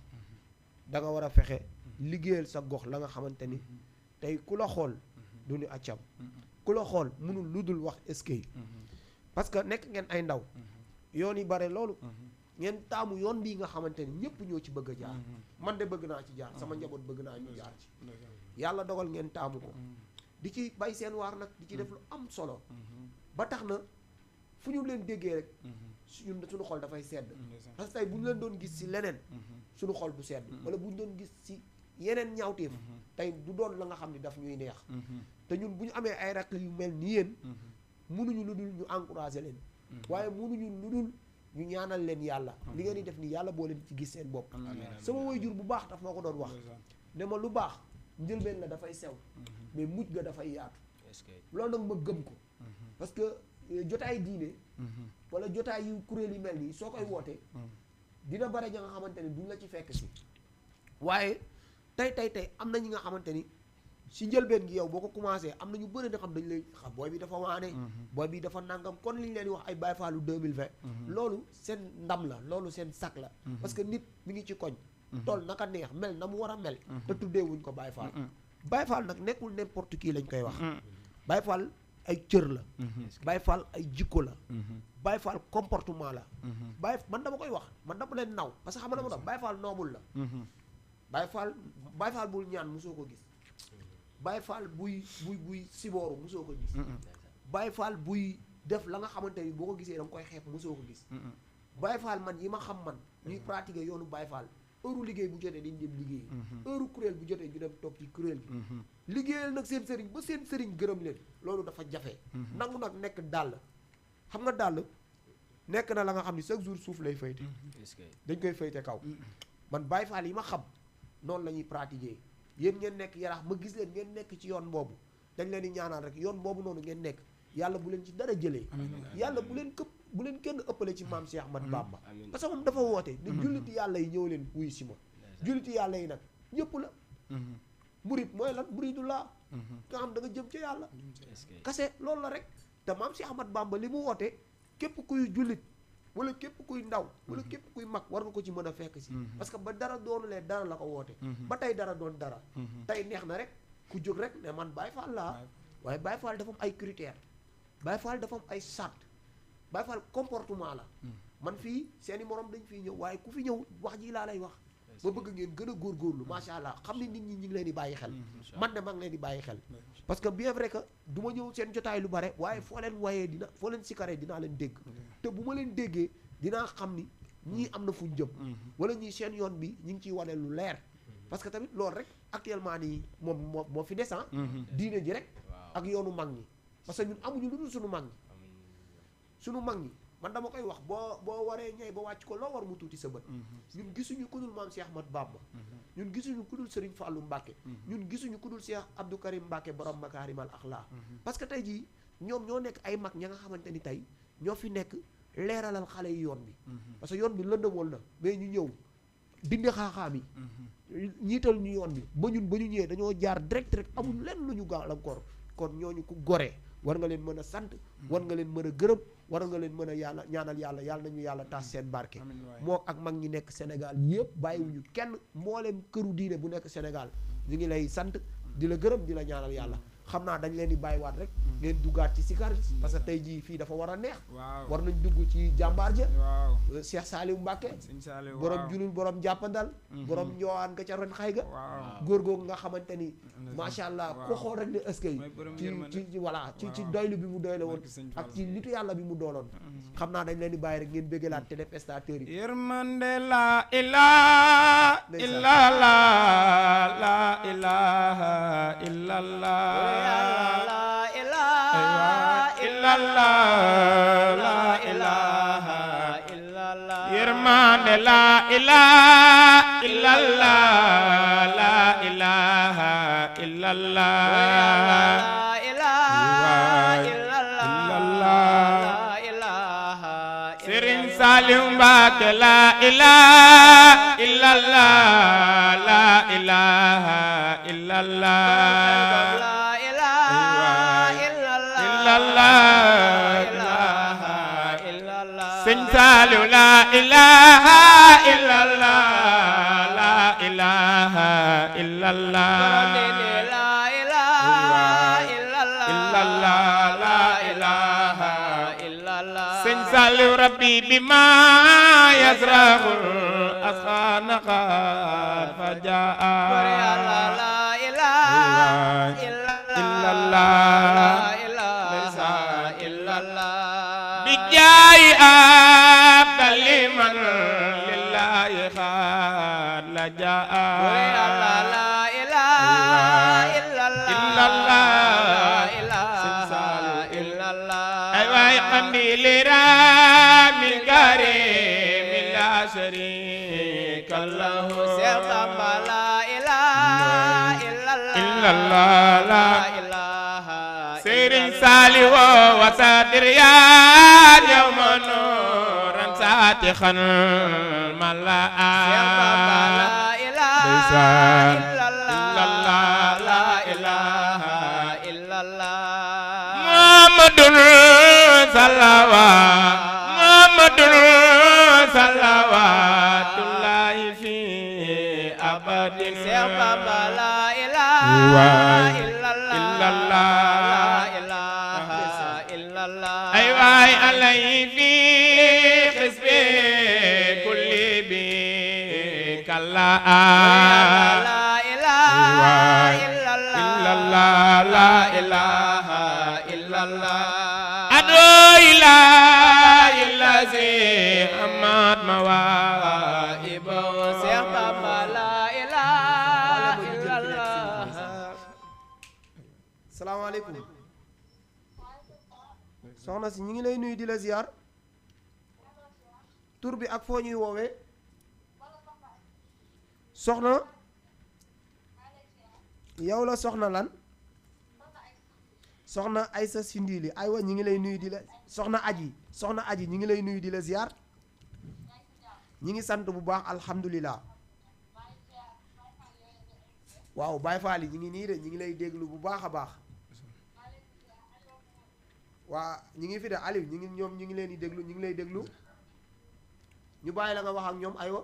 da nga war a fexe liggéeyal sa gox la nga xamante ni tey ku la xool du ni accam ku la xool mënul lu dul wax eskay parce que nekk ngeen ay ndaw yoon yi bare loolu ngeen taamu yoon bii nga xamante ni ñëpp ñoo ci bëgg a jaar man de bëgg naa ci jaar sama njaboot bëgg naa ñu jaar ci yàlla dogal ngeen taamu ko di ci bay seen waar nag di ci def lu am solo ba tax na fu ñu leen déggee rek suñu xol dafay sedd parce que tey bu ñu leen doon gis ci leneen suñu xol du sedd wala bu ñu doon gis ci yeneen ñaawteef tey du doon la nga xam ne daf ñuy neex te ñun bu ñu amee ay rakk yu mel ni yéen mënuñu lu dul ñu encouragé leen waaye mënuñu lu dul ñu ñaanal leen yàlla li ngeen di def nii yàlla boo leen ci gis seen bopp sama waajur bu baax daf moo ko doon wax ne ma lu baax njëlbeen la dafay sew mais mujj ga dafay yaatu loolu nag ma gëm ko parce que jotaay diine wala jotaay yu kuréel yi mel nii soo koy wootee dina bare ña nga xamante ni duñ la ci fekk si waaye tey am na ñi nga xamante ni si njëlbeen gi yow boo ko commencé am na ñu bëri na xam dañ lay xam booy bi dafa waane booy bi dafa nangam kon li ñu leen di wax ay Baye Fallu 2020 loolu seen ndam la loolu seen sac la parce que nit mi ngi ci koñ tool naka neex mel na mu war a mel te tuddee wuñ ko Baye Fall Baye Fall nag nekkul n'importe qui lañ koy wax Baye Fall ay cër la Baye Fall ay jikko la Baye Fall comportement la Baye man dama koy wax man dama leen naw parce que xam nga dama tax Baye Fall noobul la Baye Fall bul ñaan mosoo ko gis Baye Fall buy sibooru mosoo ko gis Baye Fall buy def la nga xamante ni boo ko gisee da nga koy xeeb mosoo ko gis Baye Fall man yi ma xam man ñuy pratiquer yoonu Baye Fall heure liggéey bu jotee dañ dem liggéey heure kuréel bu jotee ñu dem toog ci kuréel bi liggéeyal nag seen sëriñ ba seen sëriñ gërëm leen loolu dafa jafe nangu nag nekk dàll xam nga dàll nekk na la nga xam ni chaque jour suuf lay fayte dañ koy fayte kaw man Baye Fall yi ma xam noonu la ñuy pratiquer yéen ngeen nekk Yaraax ma gis leen ngeen nekk ci yoon boobu dañ leen di ñaanal rek yoon boobu noonu ngeen nekk yàlla bu leen ci dara jëlee yàlla bu leen kenn ëppale ci maam Cheikh Ahmad Bamba parce que moom dafa woote ne julliti yàlla yi ñëw leen wuyu si ma julliti yàlla yi nag ñëpp la murit mooy lan muridu laa nga xam da nga jëm ca yàlla kase loolu la rek te maam si Ahmad Bamba li mu woote képp kuy jullit wala képp kuy ndaw wala képp kuy mag war nga ko ci mën a fekk si parce que ba dara doonulee dara la ko woote ba tey dara doon dara tey neex na rek ku jóg rek ne man Baye Fall laa waaye Baye Fall dafa am ay critères Baye Fall dafa am ay sart Baye Fall comportement la man fii seeni morom dañ fiy ñëw waaye ku fi ñëw wax ji laa lay wax ba bëgg ngeen gën a góorgóorlu macha allah xam ne nit ñi ñu ngi leen di bàyyi xel man de maa ngi leen di bàyyi xel parce que bien vrai que du ma ñëw seen jotaay lu bare waaye foo leen wayee foo leen sikaree dinaa leen dégg te bu ma leen déggee dinaa xam ni ñii am na fu ñu jëm wala ñii seen yoon bi ñu ngi ciy wane lu leer parce que tamit loolu rek actuellement nii moo fi des diine ji rek ak yoonu mag ñi parce que ñun amuñu lu dul suñu mag ñi man dama koy wax boo waree ñëw ba wàcc ko loo war mu tuuti sa bët ñun gisuñu ku dul maam Cheikh Ahmad Bamba ñun gisuñu ku dul Serigne Fallou Mbacké ñun gisuñu ku dul Cheikh Abdou Karim Mbacké borom Makarimal Akhlaq parce que tey jii ñoom ñoo nekk ay mag ña nga xamante ni tey ñoo fi nekk leeralal xale yi yoon bi parce que yoon bi lëndëmoon na mais ñu ñëw dindi xaaxaam yi ñiital ñu yoon bi ba ñu ñëwee dañoo jaar direct amul lenn lu ñu gàllankoor kon ñooñu ku goree war nga leen mën a sant war nga leen mën a gërëm war nga leen mën a yàlla ñaanal yàlla nañu yàlla taas seen barke moo ak mag ñi nekk Sénégal yëpp bàyyiwuñu kenn mbooleem këru diine bu nekk Sénégal ñu ngi lay sant di la gërëm di la ñaanal yàlla xam naa dañ leen di bàyyiwaat rek ngeen duggaat ci sikar parce que tey jii fii dafa war a neex war nañ dugg ci jàmbaar ja Cheikh Saliou Mbacké borom julul borom jàppandal borom ñëwaan nga ca ron xay ga góor googu nga xamante ni macha allah ko xool rek ne ëskay ci voilà ci doylu bi mu doyle woon ak ci nitu yàlla bi mu doonoon xam naa dañ leen di bàyyi rek ngeen béggalaat téléspectateurs yi yërmande la ilaha illallah la ilaha illallah yërmande la ilaha illallah la ilaha illallah Serigne Saliou Mbacké la ilaha illallah la ilaha illallah Serigne Saliou la ilaha illallah la ilaha illallah Serigne Saliou rabbi bima yasrahul asqana qad fajaa la ilaha illallah bijaayi abdali man lillahi xaat la jaa la ilaha illallah ay waay xandi liraamil karim la sharika lahu la ilaha illallah la Serigne Saliou wasadir yaa yawma nuuran saatixan malaa la ilaha illallah la ilaha illallah Muhammadun salawatullahi fi abadin la ilaha illallah ay waay alay fi xisbi kulli bi kalla la ilaha illallah la ilaha illallah ado ilahi allazi amat mawaiba Cheikh Bamba la ilaha illallah salaamaaleykum soxna si ñu ngi lay nuyu di la ziar tur bi ak foo ñuy woowee soxna yow la soxna lan soxna Aysa Sindili aywa ñu ngi lay nuyu di la soxna aji ñu ngi lay nuyu di la ziar ñi ngi sant bu baax alhamdulilah waaw Baye Fall yi ñu ngi nii de ñu ngi lay déglu bu baax a baax waa ñu ngi fi de Aliou ñu ngi ñoom ñu ngi leen di déglu ñu ngi lay déglu ñu bàyyi la nga wax ak ñoom aywa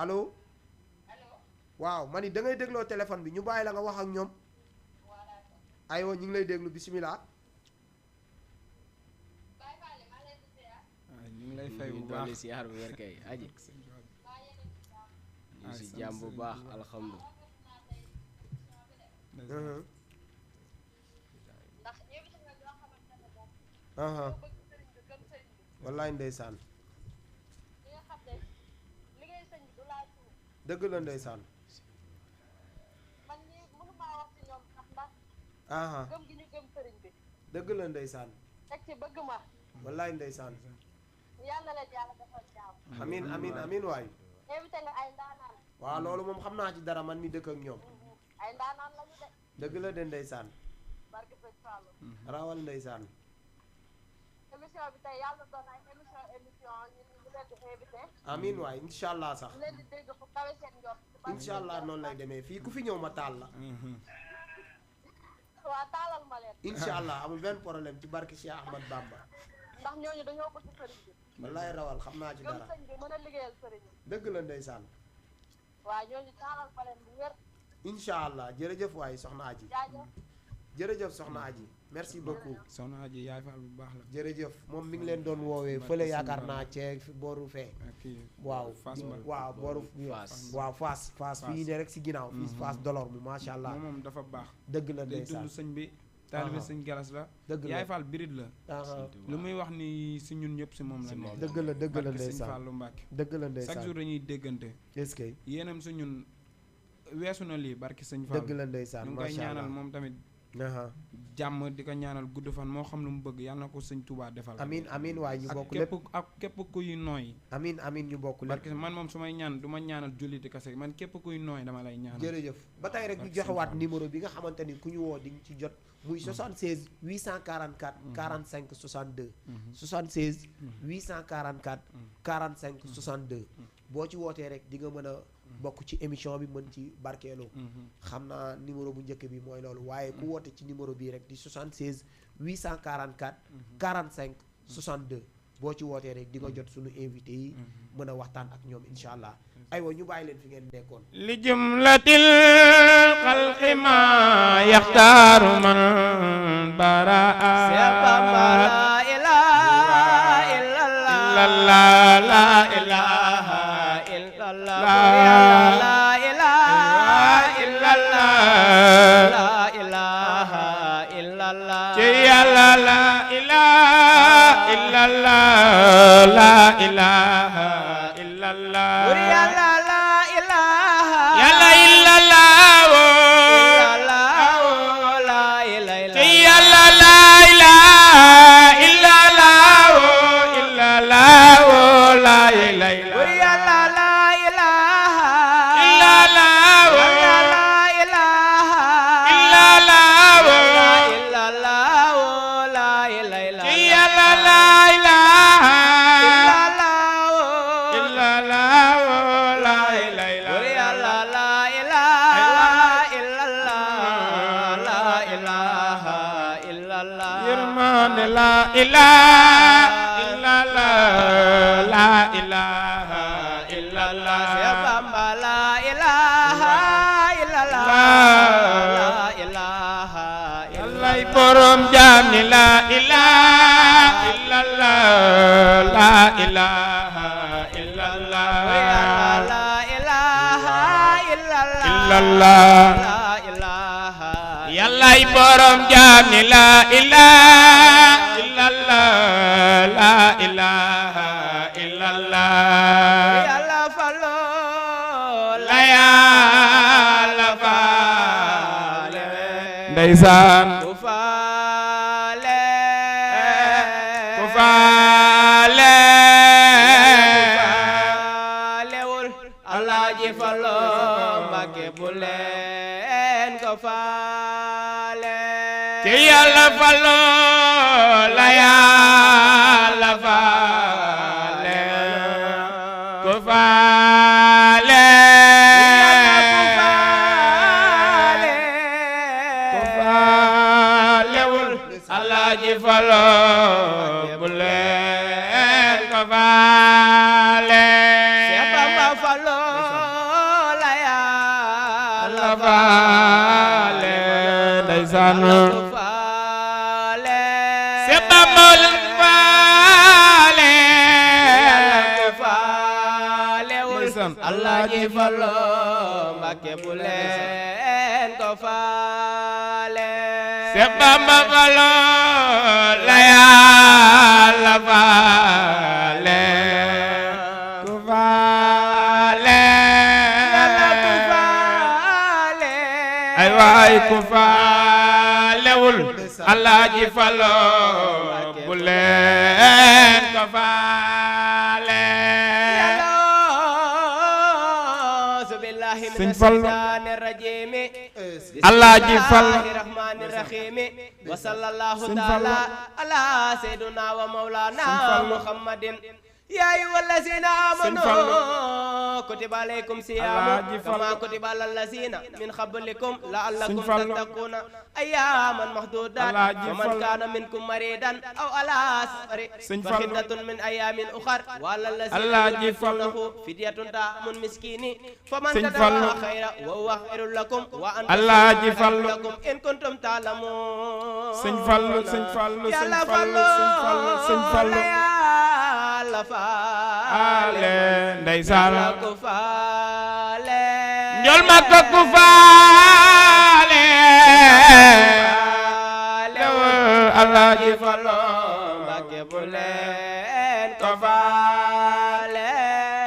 allo waaw ma ni da ngay dégloo téléphone bi ñu bàyyi la nga wax ak ñoom aywa ñu ngi lay déglu bisimilah. ñu ngi lay fay bu ñu baax dolli siyaar bu wér kay aji ñu si jàmm bu baax alhamdulilah. wallaay ndeysaan dëgg la ndeysaan dëgg la ndeysaan wallaay ndeysaan amin amin amin waay waaw loolu moom xam naa ci dara man mi dëkk ak ñoom dëgg la de ndeysaan rawal ndeysaan émission bi tey yàlla doon ay émission ñu leen di invité. amiin waay incha allah sax ñu leen di dégg fu kawe seen njort. incha allah noonu lay demee fii ku fi ñëw ma taal la. waa taalal ma leen. incha allah amul benn problème ci barke Cheikh Ahmad Bamba. ndax ñooñu dañoo bëgg sëriñ bi. wallaay rawal xam naa ci dara gëm sëñ bi mën a liggéeyal sëriñ bi. dëgg la ndeysaan. waa ñooñu taalal ma leen bu wér. incha allah jërëjëf waay soxna Aji. jaajëf. jërëjëf soxna Aji merci beaucoup. soxna Aji yaay faal bu baax la. jërëjëf moom mi ngi leen doon woowee fële yaakaar naa ceeg fi booru fee. waaw waaw booru waaw Fass fii ne rek si ginnaaw fii Fass dolor mu macha allah moom dafa baax. dëgg la day ndeysaan dund sëñ bi. taalibe sëñ galas la. dëgg la yaay faal birit la. lu muy wax ni si ñun ñëpp si moom la nekk. dëgg la dëgg la ndeysaan sëñ Fallou Mbacke. dëgg la ndeysaan chaque jour dañuy déggante. est-ce que yéenam su ñun weesu na lii barki sëñ Fallou. dëgg la ndeysaan ñu ngi koy ñaanal moom tamit. jàmm di ko ñaanal gudd fan moo xam lu mu bëgg yàlla na ko sëñ Touba defal. amin amin waaye ñu bokk lépp ak képp kuy nooy. amin amin ñu bokk lépp. parce que man moom su may ñaan du ma ñaanal julliti kase man képp kuy nooy dama lay ñaanal. jërëjëf ba tey rek ñu joxewaat numéro bi nga xamante ni ku ñu woo di nga ci jot muy 76 844 45 62 76 844 45 62 boo ci wootee rek di nga mën a bokk ci émission bi mën ci barkeeloo xam naa numéro bu njëkk bi mooy loolu waaye ku woote ci numéro bii rek di 76 844 45 62 boo ci wootee rek di nga jot suñu invité yi mën a waxtaan ak ñoom incha allah aywa ñu bàyyi leen fi ngeen nekkoon li jumlatil xalqi ma yaxtaaru man baraa la ilaha illallah la ilaha illallah la ilaha illallah la ilaha illallah ci yàlla la ilaha illallah la ilaha illallah yàlla la ilaha yàlla illallah la ilaha ci yàlla la ilaha illallah la ilaha yàlla la ilaha illallah la ilaha illallah la ilaha ci yàlla la ilaha la ilaha illallah la ilaha illallah ya Bamba la ilaha illallah la ilaha illallah borom jaam ni la ilaha illallah la ilaha illallah la ilaha illallah la ilaha yàllaay borom jaam ni la ilaha illallah la ilaha illallah yàlla falo la yàlla faale ndeysaan ku faale faalewul Alaaji Falo Mbàkke bu leen ko faale ci yàlla falo la yàlla faale ku faale ku faalewul faloo bu leen ko faale Seex Bamba faloo la Yàlla faale ndeysaan faale Seex Bamba leen faale Allah ji faloo Mbàkke bu leen ko faale Seex Bamba faloo la Yàlla faale ku faale ay waay ku faalewul Allah ji faloo bu leen ko faale Sëñ Fallu Allah ji Fallu rahmaani rahiim wa sallallahu taala ala sayyidina wa maulana muhammadin ya ayyuhallazina amanu kutiba alaykum siyamu kama kutiba alal lazina min qablikum la'allakum tattaquna ayyaman mahdudat wa man kana minkum maridan aw ala safari fa iddatun min ayyamin ukhar wa alal lazina yutiqunahu fidyatun ta'amun miskini faman tadawa khayra wa huwa khairul lakum wa an lakum in kuntum ta'lamun Sëñ Fallu Sëñ Fallu Sëñ Fallu Sëñ Fallu la faale ndeysaan ku faale njol Makka ku faale Allah ji faloo Mbàkke bu leen ko faale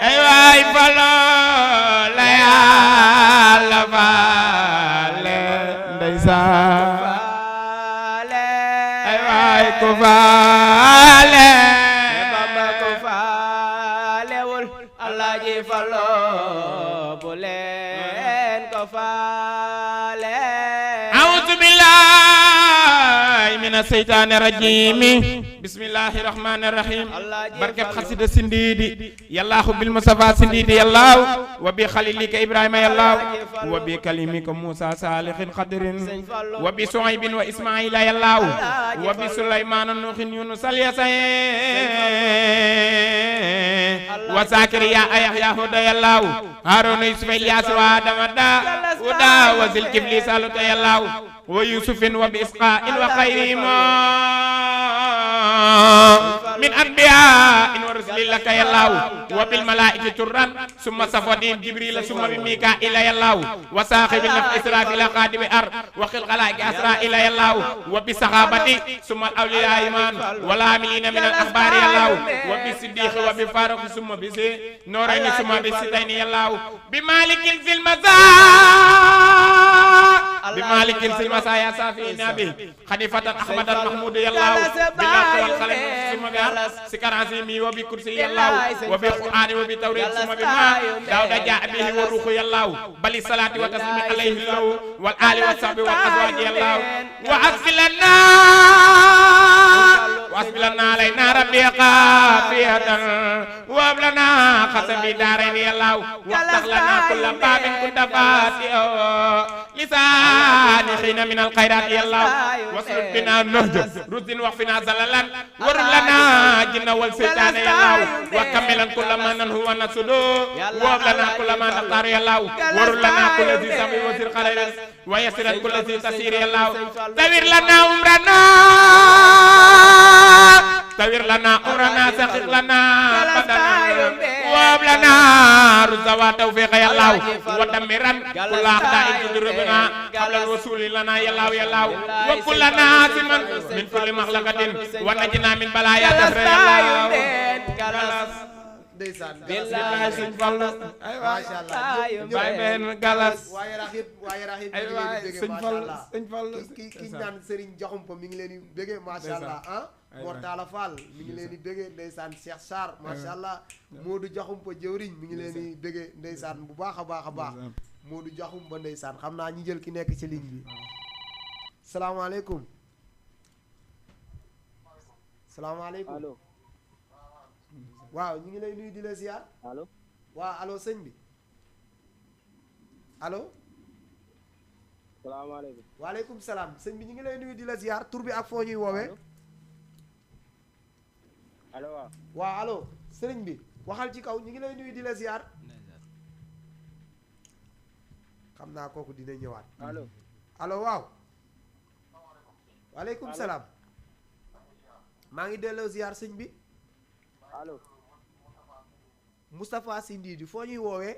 ay waay faloo la Yàlla faale ndeysaan faale ay waay ku faale Allah ji faloo bu leen ko faale a'uuzu billaahi mina seytaani rajiim bismillaahi rahmaani rahiim barkeb xasida sindiidi yallaahu bil mustafa sindiidi yallaahu wa bi xalilika ibrahima yallaahu wa bi kalimika muusa saalihin xadirin wa bi suhaybin wa ismaila yallaahu wa bi sulaymaana nuuhin yunus wa zakariya ayahya huda yallaahu haaruna yusufa ilyaas wa adama huda wa zilkifli saluta yallaahu wa yusufin wa bi isqaa'in wa xayrihim min anbiya'in wa rusulin laka yallaahu wa bil malaa'ikati turran summa safadihim jibril summa bi mika'ila yallaahu wa saahibi nafsi israfila qadimi ar wa khil khalaiki asra'ila yallaahu wa bi sahabati summa al awliya iman wal amilina min al akhbari yallaahu wa bi siddiq wa bi faruq summa bi nurayni summa bi sitayni yallaahu bi malikil zil bi malikil zil ya safi nabi khalifatan ahmadan mahmud yallaahu bil wal khalim summa bi sikar azimi wa bi kursi yallaahu wa bi qur'ani wa bi tawrit summa bi ma dawda jaa bihi wa ruhu yallaahu bali salati wa taslimi alayhi wal ali wa sahbi wal azwaji yallaahu wa asbilana alayna rabbi qafiyatan wa ablana qasabi darain yallaahu wa takhlana kulla babin kunta fatiha lisani khina min al khairat yallaahu wasrud bina nahja ruddin waqfina zalalan warlana jinna wal seytaane yallaahu wa kamilan kulla ma nanhu wa nasudu wa lana kulla ma naqtaru yallaahu warlana kulla zi sabi wa sir khairin wa yasiran kulla zi tasir yallaahu tawir lana umrana saqiq lana badana wa lana ruzza wa tawfiq yallaahu wa damiran kulla a'da'in tudribuna qabla al-wusuli lana yallaahu wa kullana siman min kulli makhlaqatin wa najina min balaya dafra yallaahu ndeysaan billahi Sëñ Fallu masha Allah bay ben galas waaye raxit ay waay Sëñ Fallu ki naan Serigne Diakhoumpa mi ngi leen di bëggee masha Allah ah Mortala Fall mi ngi leen di bëggee ndeysaan Cheikh Sarr masha Allah Modou Diakhoumpa jëwriñ mi ngi leen di bëggee ndeysaan bu baax a baax Modou Diakhoumpa ndeysaan xam naa ñu jël ki nekk ci ligne bi salaamaaleykum allo waaw ñu ngi lay nuyu di la ziar allo waaw allo sëñ bi allo salaamaaleykum waaleykum salaam sëñ bi ñu ngi lay nuyu di la ziar tur bi ak foo ñuy woowee allo waaw. waaw allo sëriñ bi waxal ci kaw ñu ngi lay nuyu di la ziar. xam naa kooku dina ñëwaat. allo. allo waaw. waaleykum salaam. maa ngi delloo ziar sëñ bi. allo. Moustapha Sy Ndidi foo ñuy woowee.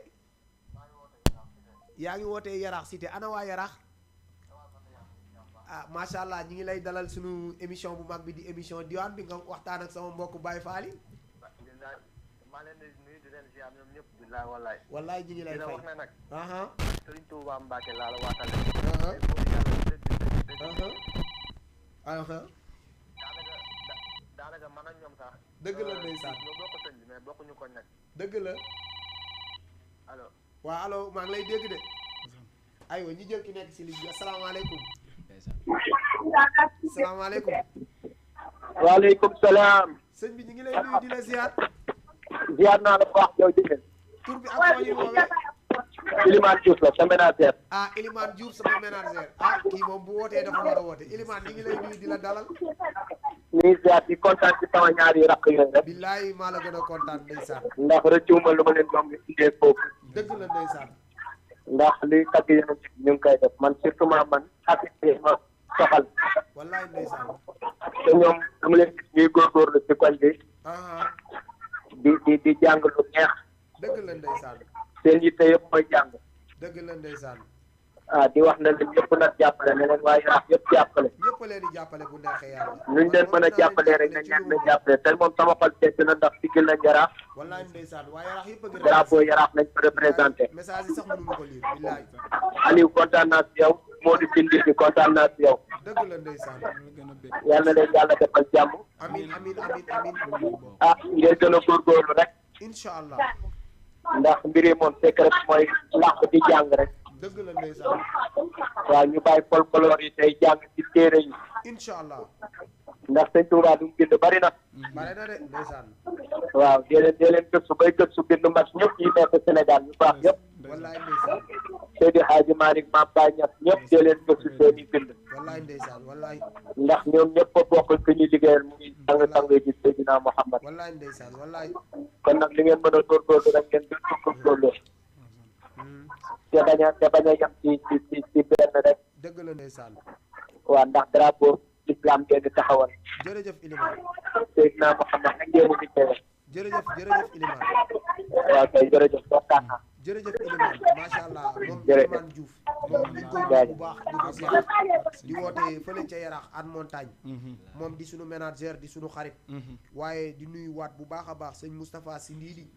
yaa ngi wootee Yaraax Cité ana waa Yaraax. ah macha allah ñi ngi lay dalal sunu émission bu mag bi di émission diwaan bi nga waxtaan ak sama mbokk Baye Fall yi. maa leen di nuyu di leen ziar ñoom ñëpp billaay wallaay. wallaay ñi ngi lay dina fay. wax ne nag. aha Serigne Touba Mbacke laa la waatal. aha aha aha daanaka man ak ñoom sax. dëgg la ndeysaan. ñoo bokk sëñ bi mais bokkuñu koñ nag. dëgg la. allo. waa allo maa ngi lay dégg de. aywa ñi jël ki nekk si ligne bi asalaamaaleykum. asalaamaaleykum. waaleykum salaam. sëñ bi ñu ngi lay nuyu di la ziar. ziar naa la bu baax yow jigéen. tur bi ak foo ñuy woowee. Elimane Diouf la sa ménagère. ah Elimane Diouf sama ménagère ah kii moom bu wootee dafa war a woote Elimane ñu ngi lay nuyu di la dalal. nii ziar di kontaan ci sama ñaari rakk yooyu rek. billaay maa la gën a kontaan ndeysaan. ndax rëccuuma lu ma leen doon ngi indee foofu. dëgg la ndeysaan. ndax li tagg yéen ñu ngi koy def man surtout man activité ma soxal. wallaay ndeysaan. te ñoom dama leen gis ñuy góorgóorlu ci koñ bi. ah di jàng lu neex. dëgg la ndeysaan. seen yitte yëpp mooy jàng. dëgg la ndeysaan. ah di wax ne leen ñëpp nag jàppale ne leen waaye Yaraax yëpp jàppale. ñëpp leen di jàppale bu neexee yàlla. nuñ leen mën a jàppalee rek nañ leen a jàppale te moom sama xol seet na ndax sigil nañ Yaraax. wallaay ndeysaan waaye Yaraax yëpp a ngi drapeau Yaraax lañ ko représenté. message yi sax mënu ma ko lire billaay. Aliou kontaan naa si yow Modou Sindi bi kontaan naa si yow. dëgg la ndeysaan. yal na leen yàlla defal jàmm. amin amin amin amin. ah ngeen gën a góorgóorlu rek. incha allah. ndax mbir yi moom secret mooy làq di jàng rek. dëgg la ndeysaan. waaw ñu bàyyi folklore yi tey jàng ci téere yi. incha allah. ndax sëñ Touba du mu bind bari na. bare na de ndeysaan. waaw dee leen gëstu bay gëstu bind mbas ñëpp yi nekk Sénégal ñu baax yëpp. wallaay ndeysaan. Seydi Hadji Malick Mame Baye Niass ñëpp dee leen gëstu seen i bind. wallaay ndeysaan wallaay. ndax ñoom ñëpp a bokk ku ñu liggéeyal mu ngi sang ji Seydina Mouhamad. wallaay ndeysaan wallaay. kon nag li ngeen mën a góorgóorlu rek ngeen gën ko góorgóorlu. te bañ a yem ci benn rek. dëgg la ndeysaan. waaw ndax drapeau l'islam ngeen di taxawal. jërëjëf Ilimane. Seydina Mouhamad ak ngeen di liggéeyal. jërëjëf jërëjëf Ilimane. waaw kay jërëjëf kontaan naa. jërëjëf Ilimane macha allah moom jërëjëf. Ilimane Diouf moom ñu ngi koy nuyu bu baax di ko ziar di woote fële ca Yaraax an montagne moom di sunu ménagère di sunu xarit waaye di nuyu waat bu baax a baax sëñ Moustapha Sy Ndidi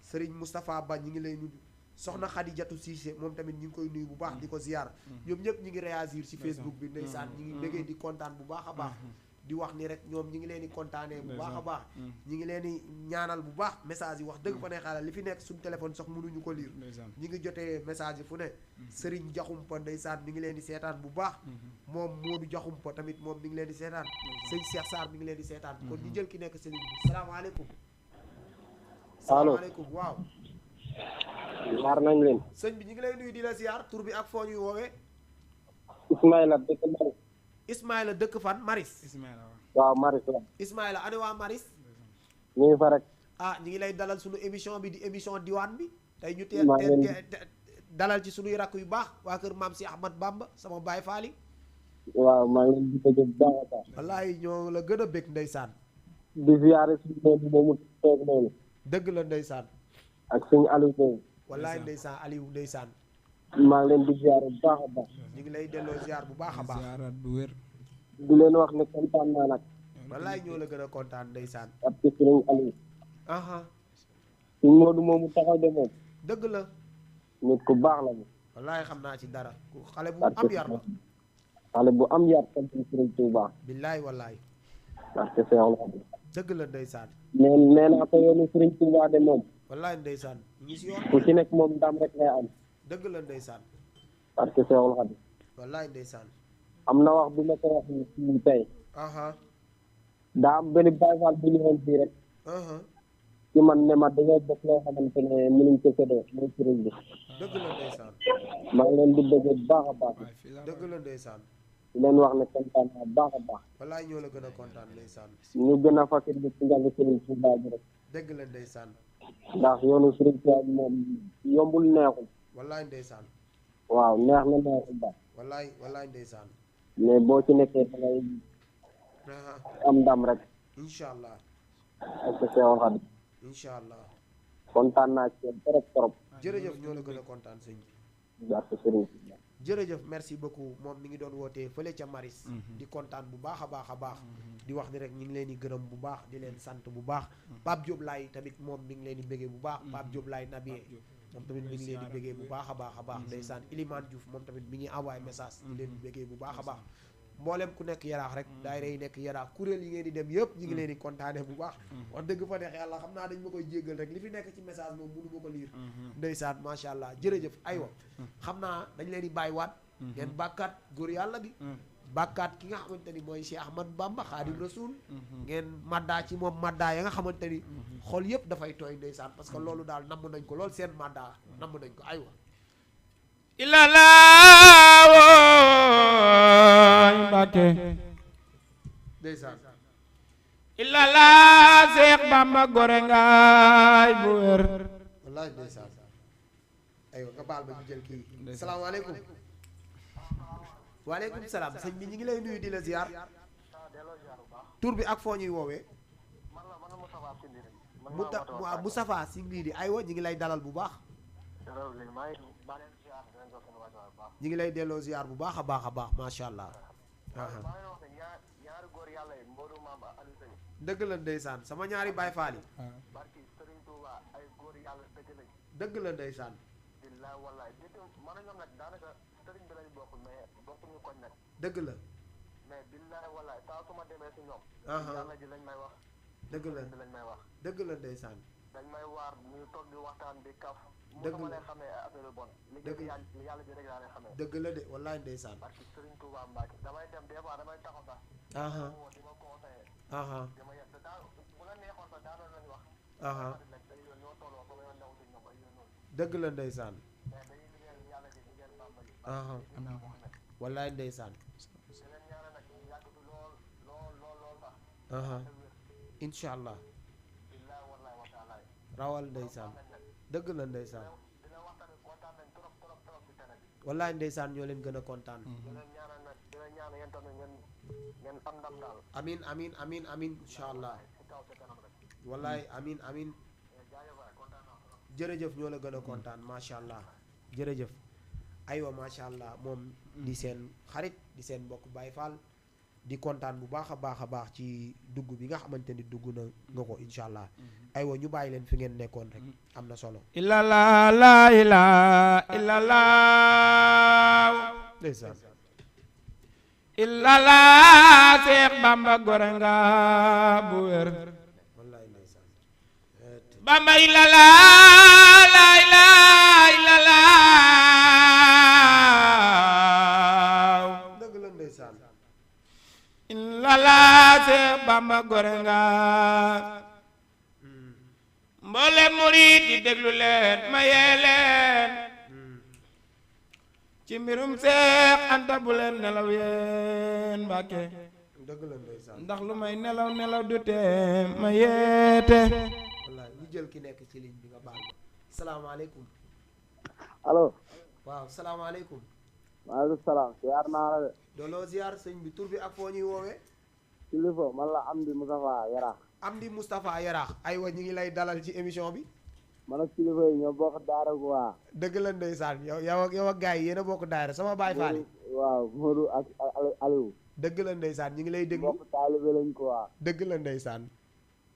sëriñ Moustapha Ba ñi ngi lay nuyu soxna Khadijatou Cissé moom tamit ñi ngi koy nuyu bu baax di ko ziar ñoom ñëpp ñi ngi réagir ci Facebook bi ndeysaan ñi ngi bëggee di kontaan bu baax a baax di wax ni rek ñoom ñi ngi leen di kontaanee bu baax a baax ñi ngi leen di ñaanal bu baax message yi wax dëgg fa ne xaaral li fi nekk suñu téléphone sax mënuñu ko lire ñi ngi jotee message yi fu ne Serigne Diakhoumpa ndeysaan mi ngi leen di seetaan bu baax moom Modou Diakhoumpa tamit moom mi ngi leen di seetaan sëñ Cheikh Sarr mi ngi leen di seetaan kon ñu jël ki nekk Serigne bi salaamaaleykum salaamaaleykum waaw ñaar nañ leen. sëñ bi ñu ngi lay nuyu di la ziar tur bi ak foo ñuy woowee Ismaïla dëkk Maris. Ismaïla dëkk fan Maris waaw Maris la. Ismaïla ane waa Maris ñu ngi fa rek. ah ñi ngi lay dalal sunu émission bi di émission diwaan bi tey ñu maa ngi dalal ci sunuy rakk yu baax waa kër maam si Ahmad Bamba sama baay faali waaw maa ngi leen di bëgg bu baax a baax. wallaay ñoo la gën a bég ndeysaan di ziare suñu Modou moomu toog noonu. dëgg la ndeysaan ak suñu Aliou Sow. wallaay ndeysaan Aliou ndeysaan maa ngi leen di ziare bu baax a baax. ñu ngi lay delloo ziar bu baax a baax ziarat bu wér di leen wax ne kontaan naa nag. wallaay ñoo la gën a kontaan ndeysaan ak ci suñu Aliou. aha suñu Modou moomu taxaw de moom. dëgg la nit ku baax la moom. wallaay xam naa ci dara ku xale bu am yar la xale bu am yar sant Sëriñ Tuubaa. billaay wallaay parce que Seexul Xadiim. dëgg la ndeysaan nee naa ko yoonu Sëriñ Tuubaa de moom. wallaay ndeysaan ñi si yoon ku ci nekk moom ndam rek ngay am. dëgg la ndeysaan parce que Seexul Xadiim. wallaay ndeysaan am na wax bu ma ko wax nii tey. aha daa am benn Baay Faal bu ñëwoon fii rek. aha ci man ne ma dañoo bokk loo xamante ne mënuñ ko séddoo mooy sëriñ bi. dëgg la ndeysaan maa ngi leen di bëgg bu baax a baax. dëgg la ndeysaan di leen wax ne kontaan naa baax a baax wallaay ñoo la gën a kontaan ndeysaan ñu gën a fakir bi ci njàng Serigne Touba bi rek dëgg la ndeysaan ndax yoonu Serigne Touba bi moom yombul neexul wallaay ndeysaan waaw neex na neexul daal wallaay ndeysaan mais boo ci nekkee da ngay am ndam rek incha allah ak sa Seexul Xadiim incha allah kontaan naa ci yéen trop jërëjëf ñoo la gën a kontaan sëñ bi barke Serigne Touba jërëjëf merci beaucoup moom mi ngi doon wootee fële ca Maris di kontaan bu baax a baax di wax ni rek ñu ngi leen di gërëm bu baax di leen sant bu baax Pape Diop laay tamit moom mi ngi leen di bëggee bu baax Pape Diop laay nabiyee moom tamit mi ngi leen di bëggee bu baax a baax ndeysaan Ilimane Diouf moom tamit mi ngi envoyé message di leen di bëggee bu baax a baax mboolem ku nekk yaraax rek daayira yi nekk yaraax kuréel yi ngeen di dem yëpp ñu ngi leen di kontaane bu baax wax dëgg fa neex yàlla xam naa dañ ma koy jéggal rek li fi nekk ci message moom mënu ma ko liir ndeysaan macha allah jërëjëf aywa xam naa dañ leen di bàyyiwaat ngeen bàkkaat góor yàlla bi bàkkaat ki nga xamante ni mooy Cheikh Ahmad Bamba Xaadim Rasul ngeen maddaa ci moom maddaa ya nga xamante ni xol yëpp dafay tooy ndeysaan parce que loolu daal namm nañ ko lool seen maddaa namm nañ ko aywa illallah Mbàkke ndeysaan illallah Seex Bamba gore ngaay bu wér wallaay ndeysaan aywa nga baal ma ñu jël kii salaamaaleykum waaleykum salaam sëñ bi ñu ngi lay nuyu di la ziar tur bi ak foo ñuy woowee Moustapha si ngii di aywa ñu ngi lay dalal bu baax ñu ngi lay delloo ziar bu baax a baax macha allah dëgg la ndeysaan sama ñaari baay faal yi dëgg la ndeysaan dëgg la dëgg la dëgg la ndeysaan dañ may waar ñu toog di waxtaan di kaf dëgg mu la leen xamee affaire bon dëgg yàlla ji rek laa leen xamee dëgg la de wallaay ndeysaan parce que Serigne Touba Mbacke damay dem des fois damay taxaw sax woo di ma conseillé di ma yet daa bu la neexoon sax daanoon lañu wax nag day yoon ñoo tolloo ba ma yoon new si ñoom ay yoon noonu dëgg la ndeysaan mais dañuy liggéeyal yàlla ji liggéeyal Bamba ji wallaay ndeysaan di leen ñaanal nag ñu yàgg fi lool sax incha allah billahi wallahi wa taala rawal ndeysaan dëgg la ndeysaan dina waxtaan kontaan nañ trop ci télé bi wallaay ndeysaan ñoo leen gën a kontaan di leen ñaanal nag di leen ñaanal yéen tamit ngeen am ndam daal amin incha allah ci kaw ca kanam rek wallaay amin jaajëf kontaan naa trop jërëjëf ñoo la gën a kontaan macha allah jërëjëf aywa macha allah moom di seen xarit di seen mbokk Baye Fall di kontaan bu baax a baax ci dugg bi nga xamante ni dugg na nga ko incha allah aywa ñu bàyyi leen fi ngeen nekkoon rek am na solo illallah la ilaha illallah ndeysaan illallah Seex Bamba gore nga bu wér wallaay ndeysaan Bamba illallah la ilaha illallah dëgg la ndeysaan illallah Seex Bamba gore nga mboolem murid yi déglu leen ma yee leen ci mbirum Seex Anta bu leen nelaw yeen Mbàkke dëgg la ndeysaan ndax lu may nelaw du tee ma yeete wallaay ñu jël ki nekk ci ligne bi nga baal ma salaamaaleykum allo waaw salaamaaleykum maaleykum salaam ziar naa la de dooloo ziar sëñ bi tur bi ak foo ñuy woowee kilifa man la Amdi Moustapha Yara Amdi Moustapha Yaraax aywa ñu ngi lay dalal ci émission bi man ak kilifa yi ñoo bokk daara gu waa dëgg la ndeysaan yow ak gars yi yéen a bokk daayira sama baay faal yi waaw Modou ak Aliou dëgg la ndeysaan ñu ngi lay déglu bokk taalibe lañ ko waa dëgg la ndeysaan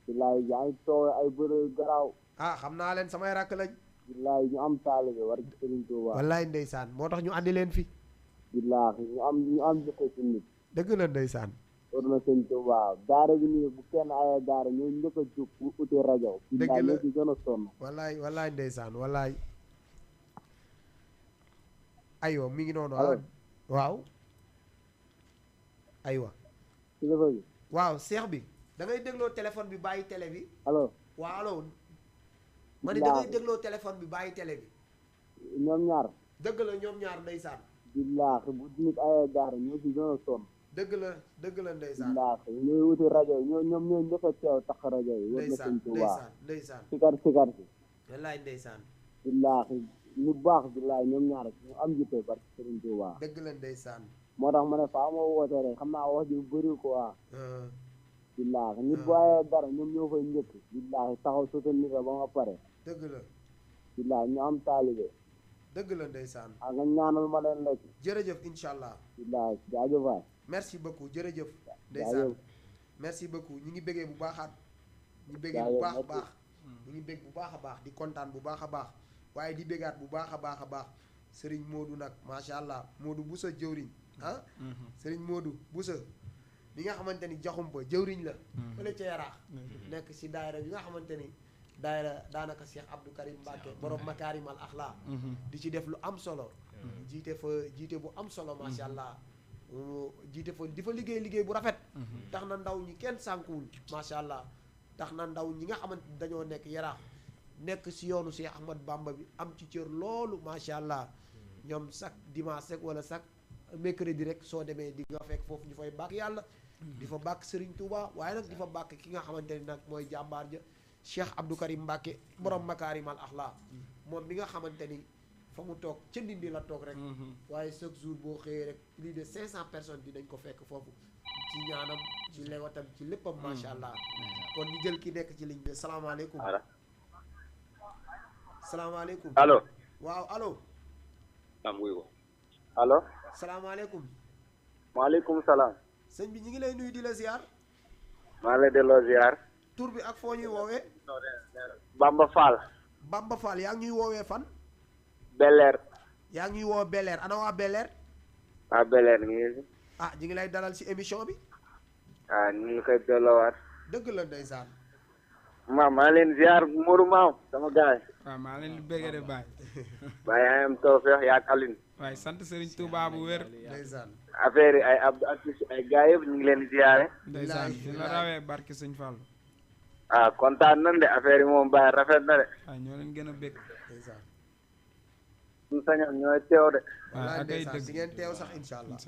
billaay yaa ngi toog ay bëre garaaw ah xam naa leen samay rakk lañ billaay ñu am taalibe war ci Serigne Touba wallaay ndeysaan moo tax ñu andi leen fi billaay ñu am jikko ci nit dëgg la ndeysaan war na Serigne Touba daara bi nii bu kenn ayee daara ñoo njëkk a jóg bu uti rajo billaay ñoo ci gën a sonn wallaay ndeysaan wallaay aywa mi ngi noonu Allo. waaw aywa kilifa bi waaw seex bi da ngay dégloo téléphone bi bàyyi télé bi allo waaw allo ma ne da ngay dégloo téléphone bi bàyyi télé bi ñoom ñaar dëgg la ñoom ñaar ndeysaan billaahi bu nit ayee daara ñoo ci gën a sonn. dëgg la ndeysaan. billaahi ñooy wuti rajo yi ñoom ñooy njëkk a teew tax rajo yi. wër na sëñ Tuubaa ndeysaan. sikar si. wallaay ndeysaan. billaahi ñu baax billaahi ñoom ñaar ñu am jiite barke sëriñ Tuubaa. dëgg la ndeysaan. moo tax ma ne faa ma woote rek xam naa wax ji bëri quoi. billaahi nit bu ayee dara ñoom ñoo fay njëkk. billaahi taxaw soutenir ba nga pare. dëgg la. billaahi ñu am taalibe. dëgg la ndeysaan. nga ñaanal ma leen lekk. jërëjëf incha allah. billaahi jaajëf waay. merci beaucoup jërëjëf. ndeysaan merci beaucoup ñu ngi bëggee bu baaxaat. ñu bëggee bu baax a baax. ñu ngi bëgg bu baax a baax di kontaan bu baax a baax. waaye di bëggaat bu baax a baax a baax. Serigne Modou nag macha allah Modou Boussa jëwriñ ah. Serigne Modou Boussa bi nga xamante ni jaxumpa jëwriñ la. fële ca Yaraax. nekk si daayira bi nga xamante ni. daayira daanaka Cheikh Abdou Karim Mbacke borom makaarimal axlaa di ci def lu am solo. jiite bu am solo macha allah. jiite fa di fa liggéey bu rafet. tax na ndaw ñi kenn sànkuwul macha allah. tax na ndaw ñi nga xamante ni dañoo nekk Yaraax nekk si yoonu Cheikh Ahmad Bamba bi am ci cër loolu macha allah ñoom chaque dimanche rek wala chaque mercredi rek soo demee di nga fekk foofu ñu fay bàkk yàlla. di fa bàkk Serigne Touba waaye nag di fa bàkk ki nga xamante ni nag mooy jàmbaar ja Cheikh Abdou Karim Mbacke borom makaarimal axlaa moom mi nga xamante ni fa mu toog ca Ndindi la toog rek. waaye chaque jour boo xëyee rek plus de 500 personnes dinañ ko fekk foofu ci ñaanam ci lewatam ci léppam macha allah. kon ñu jël ki nekk ci ligne bi salaamaaleykum. salaamaaleykum. allo. waaw allo. allo. salaamaaleykum. maaleykum salaam. sëñ bi ñu ngi lay nuyu di la ziar. maa ngi lay delloo ziar. tur bi ak foo ñuy woowee. Bamba Fall. Bamba Fall yaa ngi ñuy woowee fan. Bel-Air. yaa ngi ñuy woo Bel-Air ana waa Bel-Air. waa Bel-Air ngi. ñu ngi lay dalal ci émission bi. ñu ngi koy delloowaat. dëgg la ndeysaan. maa leen ziar Mourou Maam sama gaay. waaw maa leen di bëggee de Baye. Baye yaa am tawfeex yaa ak Aline. waaye sant Serigne Touba bu wér. ndeysaan. affaire yi ay Abdou ak ay gars yëpp ñu ngi leen di ziare. ndeysaan di la rawee barke Sëñ Fall. kontaan nañ de affaire yi moom Baye rafet na de. waaw ñoo leen gën a bëgg. ndeysaan. suñu sañoon ñooy teew de. waaw ak ay dëgg di ngeen teew sax incha allah.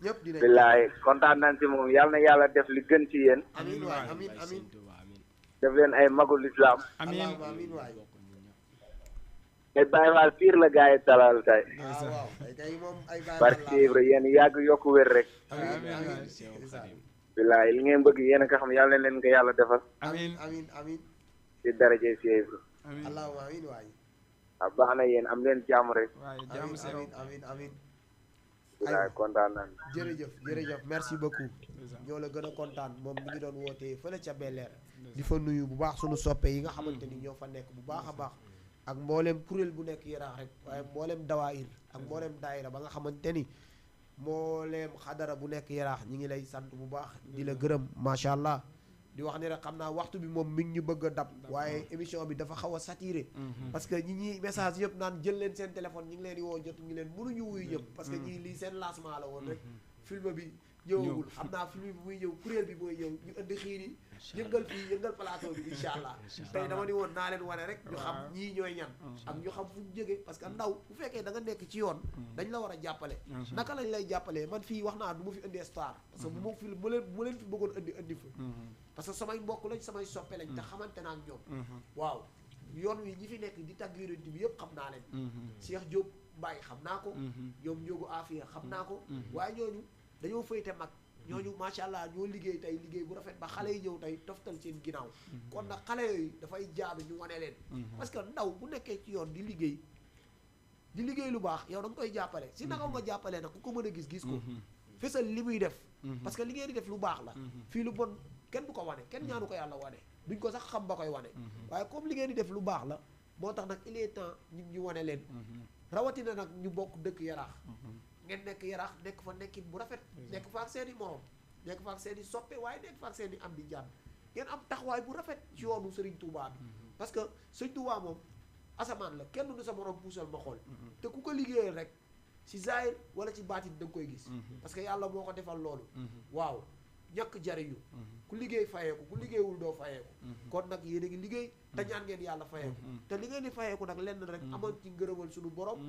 ñëpp dinañ. billaay kontaan nañ ci moom yàlla na yàlla def li gën ci yéen. amiin waay amiin. def leen ay magul islam. amiin waay. ay Baye Fall piir la gars yi dalal tey. waaw tey moom ay Baye Fall barke Ibra yéen yàgg yokku wér rek. amiin. billaay li ngeen bëgg yéen a nga xam yàlla leen ko yàlla defal. amiin. ci daraje si Ibra. allahumma amiin waay. baax na yéen am leen jàmm rek. waaye jàmm si yow amiin. billaay kontaan nañ. jërëjëf merci beaucoup. ñoo la gën a kontaan moom mi ngi doon wootee fële ca Bel-Air di fa nuyu bu baax sunu soppe yi nga xamante ni ñoo fa nekk bu baax a baax ak mboolem kuréel bu nekk Yaraax rek waaye mboolem dawaayir ak mboolem daayira ba nga xamante ni mboolem xadara bu nekk Yaraax ñi ngi lay sant bu baax di la gërëm macha allah di wax ni rek xam naa waxtu bi moom mi ngi ñu bëgg a dab waaye émission bi dafa xaw a saturé parce que ñi message yëpp naan jël leen seen téléphone ñi ngi leen di woo jot ngi leen mënuñu wuyu ñëpp parce que ñii lii seen lancement la woon rek film bi ñëwagul xam naa film bi muy ñëw kuréel bi mooy ñëw ñu indi xiir yi yëngal fii yëngal plateau bi incha allah tey dama ni woon naa leen wane rek ñu xam ñii ñooy ñan ak ñu xam fu ñu jóge parce que ndaw bu fekkee da nga nekk ci yoon dañ la war a jàppale naka lañ lay jàppalee man fii wax naa du ma fi indi star parce que bu ma fi bu leen fi bëggoon indi fa parce que samay mbokk lañ samay soppe lañ te xamante naa ak ñoom waaw yoon wi ñi fi nekk di tagg yonent bi yëpp xam naa leen Cheikh Diop Baye xam naa ko ñoom Njóogu Afia xam naa ko waaye ñooñu dañoo fayte mag ñooñu macha allah ñoo liggéey tey liggéey bu rafet ba xale yi ñëw tey toftal seen ginnaaw kon nag xale yooyu dafay jaadu ñu wane leen parce que ndaw bu nekkee ci yoon di liggéey lu baax yow da nga koy jàppale si naka nga jàppalee nag ku ko mën a gis ko fësal li muy def parce que li ngeen di def lu baax la fii lu bon kenn du ko wane kenn ñaanu ko yàlla wane duñ ko sax xam ba koy wane waaye comme li ngeen di def lu baax la moo tax nag il est temps nit ñu wane leen rawatina nag ñu bokk dëkk Yaraax ngeen nekk Yaraax nekk fa nekkin bu rafet nekk fa ak seen i morom nekk fa ak seen i soppe waaye nekk fa ak seen i am di jàmm ngeen am taxawaay bu rafet ci yoonu Serigne Touba bi parce que Serigne Touba moom asamaan la kenn du sa morom puusal ma xool te ku ko liggéeyal rek si zahir wala ci baatin da nga koy gis parce que yàlla moo ko defal loolu waaw ñàkk jariñu ku liggéey fayeeku ku liggéeyul doo fayeeku kon nag yéen a ngi liggéey te ñaan ngeen yàlla fayeeku te li ngeen di fayeeku nag lenn rek amoon ci ngërëmal suñu borom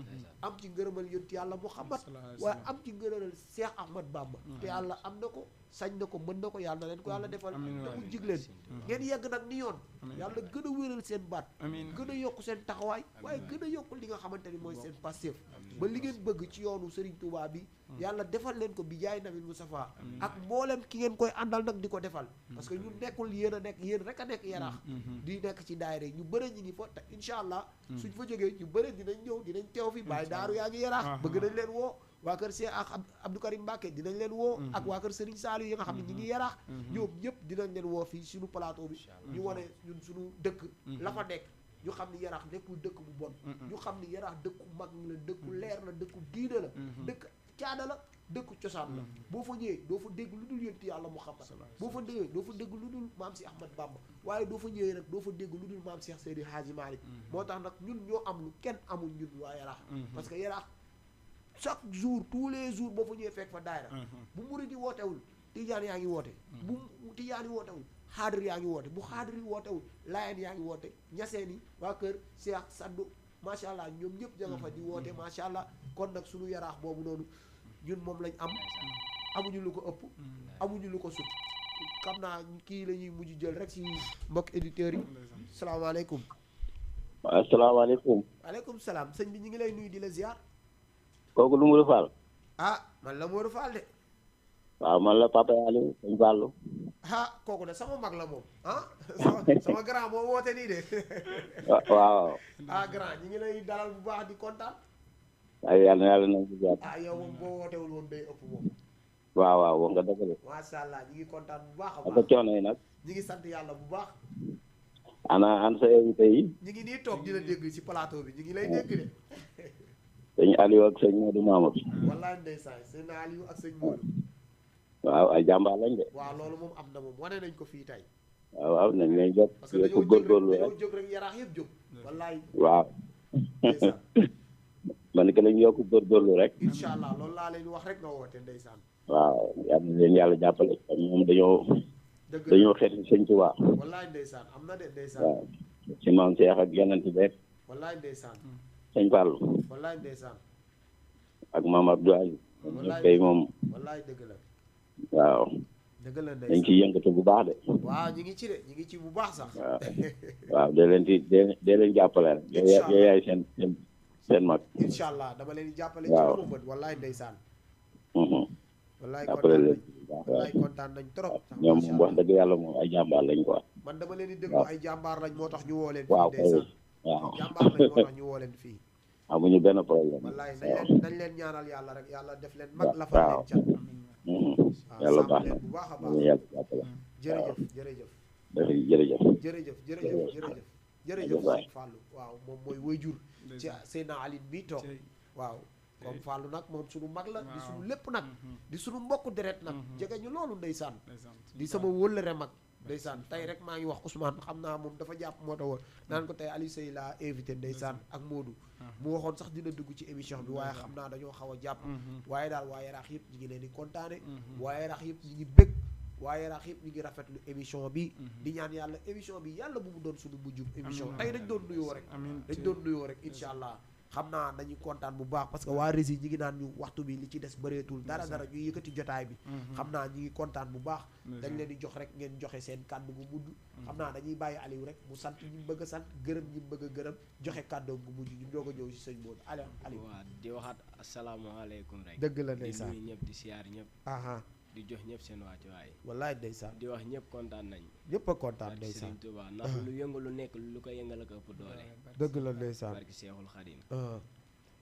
am ci ngërëmal yonent yàlla Muhammad waaye am ci ngërëmal Cheikh Ahmad Bamba te yàlla am na ko sañ na ko mën na ko yàlla na leen ko yàlla defal te mu jig leen ngeen yegg nag ni yoon yàlla gën a wéral seen baat gën a yokk seen taxawaay waaye gën a yokk li nga xamante ni mooy seen passif ba li ngeen bëgg ci yoonu Serigne Touba bi yàlla defal leen ko bi jaay Nabil Moustapha ak mboolem ki ngeen koy àndal nag di ko defal parce que ñu nekkul yéen a nekk yéen rek a nekk yaraax di nekk ci daayira ñu bëre ñi ngi fa te incha allah suñ fa jógee ñu bëre dinañ ñëw dinañ teew fi bàyyi daaru yaa ngi yaraax bëgg nañ leen woo waa kër Cheikh ak Abdou Karim Mbacké dinañ leen woo ak waa kër Serigne Saliou yi nga xam ne ñi ngi yaraax ñoom ñëpp dinañ leen woo fii suñu plateau bi ñu wane ñun suñu dëkk la fa nekk ñu xam ni yaraax nekkul dëkk bu bon ñu xam ni yaraax dëkku mag la dëkku leer la dëkku diine la dëkk caada la dëkku cosaan la boo fa ñëwee doo fa dégg lu dul yonent yàlla Muhammad boo fa ñëwee doo fa dégg lu dul maam si Ahmad Bamba waaye doo fa ñëwee nag doo fa dégg lu dul maam Cheikh Seydi Hadji Malick moo tax nag ñun ñoo am lu kenn amul ñun waa yaraax parce que yaraax chaque jour tous les jours boo fa ñëwee fekk fa daayra bu murid yi wootewul tijaan yaa ngi woote bu tijaan yi wootewul xaadir yaa ngi woote bu xaadir yi wootewul laayeen yaa ngi woote ñaseen yi waa kër Cheikh Saddu macha allah ñoom ñëpp ja nga fa di woote macha allah kon nag suñu yaraax boobu noonu ñun moom lañ am amuñu lu ko ëpp amuñu lu ko sut xam naa kii la ñuy mujj jël rek si mbokk éditeurs yi salaamaaleykum asalaamaaleykum aleykum salaam sëñ bi ñu ngi lay nuyu di la ziar kooku lu mu Fall ah man la Modou Fall de waaw man la Papa Aliou sëñ Fallu kooku de sama mag la moom sama grand moo woote nii de waaw grand ñi ngi lay dalal bu baax di kontaan ay yàlla nañ ci jàpp yow moom boo wootewul woon day ëpp moom waaw wax nga dëgg de masha Allah ñi ngi kontaan bu baax a ak baax coono yi nag ñi ngi sant yàlla bu baax an sa invité yi ñi ngi nii toog di la dégg ci plateau bi ñi ngi lay dégg de sëñ Aliou ak sëñ Modou Mamadou wallaay ndeysaan sëñ Aliou ak sëñ Modou waaw ay jàmbaar lañ de waaw loolu moom am na moom wane nañ ko fii tey waaw nañ leen jóg parce que ku góorgóorlu rek dañoo jóg rek yaraax yëpp jóg wallaay waaw ndeysaan man que lañ yokk góorgóorlu rek incha allah loolu laa leen wax rek nga woote ndeysaan waaw yal na leen yàlla jàppale ñoom dëgg dañoo xeeti sëñ Tuubaa wallaay ndeysaan am na de ndeysaan waaw ci maam Cheikh ak yeneen ci beeg wallaay ndeysaan sëñ Fallu wallaay ndeysaan ak maam Abdou Aziz wallaay kay moom wallaay dëgg la waaw dëgg la dañ ndeysaan ciy yëngatu bu baax de waaw ñi ngi ci de ñi ngi ci bu baax sax waaw dee leen jàppale rek yow yaay seen mag incha allah dama leen di jàppale ci waaw sama bët wallaay ndeysaan wallaay jàppale leen wallaay kontaan nañ trop sax ñoom macha moom wax allah dëgg yàlla moom ay jàmbaar lañ quoi man dama leen di déglu ay jàmbaar lañ moo tax ñu woo leen waaw fii ndeysaan waaw jàmbaar lañ moo tax ñu woo leen fii amuñu benn problème wallaay waaw nañ leen ñaanal yàlla rek yàlla def leen mag la fa leen cat yàlla sàmm baax leen na bu baax a ñu baax yàlla jàppale jërëjëf jërëjëf jërëjëf jërëjëf jërëjëf jërëjëf jërëjëf sëñ Fallou waaw moom mooy waajur ci Seydina Ali bi toog waaw comme Fallou nag moom sunu mag la di sunu lépp nag di sunu mbokku deret nag jege ñu loolu ndeysaan di sama wëllëre mag ndeysaan tey rek maa ngi wax Ousmane xam naa moom dafa jàpp moo tax woon naan ko tey Aliou Seye laa invité ndeysaan ak Modou mu waxoon sax dina dugg ci émission bi waaye xam naa dañoo xaw a jàpp waaye daal waa Yaraax yëpp ñi ngi leen di kontaane waa Yaraax yëpp ñi ngi bëgg waa Yaraax yëpp ñi ngi rafetlu émission bi di ñaan yàlla émission bi yàlla bu mu doon suñu mujjum émission tey dañ doon nuyoo rek dañ doon nuyoo rek incha allah xam naa dañuy kontaan bu baax parce que waa Rési ñi ngi naan ñu waxtu bi li ci des bëreetul dara ñuy yëkkati jotaay bi xam naa ñi ngi kontaan bu baax dañ leen di jox rek ngeen joxe seen kàddu gu mujj xam naa dañuy bàyyi Aliou rek mu sant ñi bëgg a sant gërëm ñi bëgg a gërëm joxe kàddu gu mujj ñu doog a ñëw si sëñ Modou Aliou waaw di waxaat asalaamaaleykum rek dëgg la ndeysaan di nuyu ñëpp di siyaar ñëpp di jox ñëpp seen wàccuwaay wallaay ndeysaan di wax ñëpp kontaan nañ ñëpp a kontaan ndeysaan Sëriñ Tuubaa ndax lu yëngu lu nekk lu ko yëngal ak ëpp doole dëgg la ndeysaan barki Seexul Xadim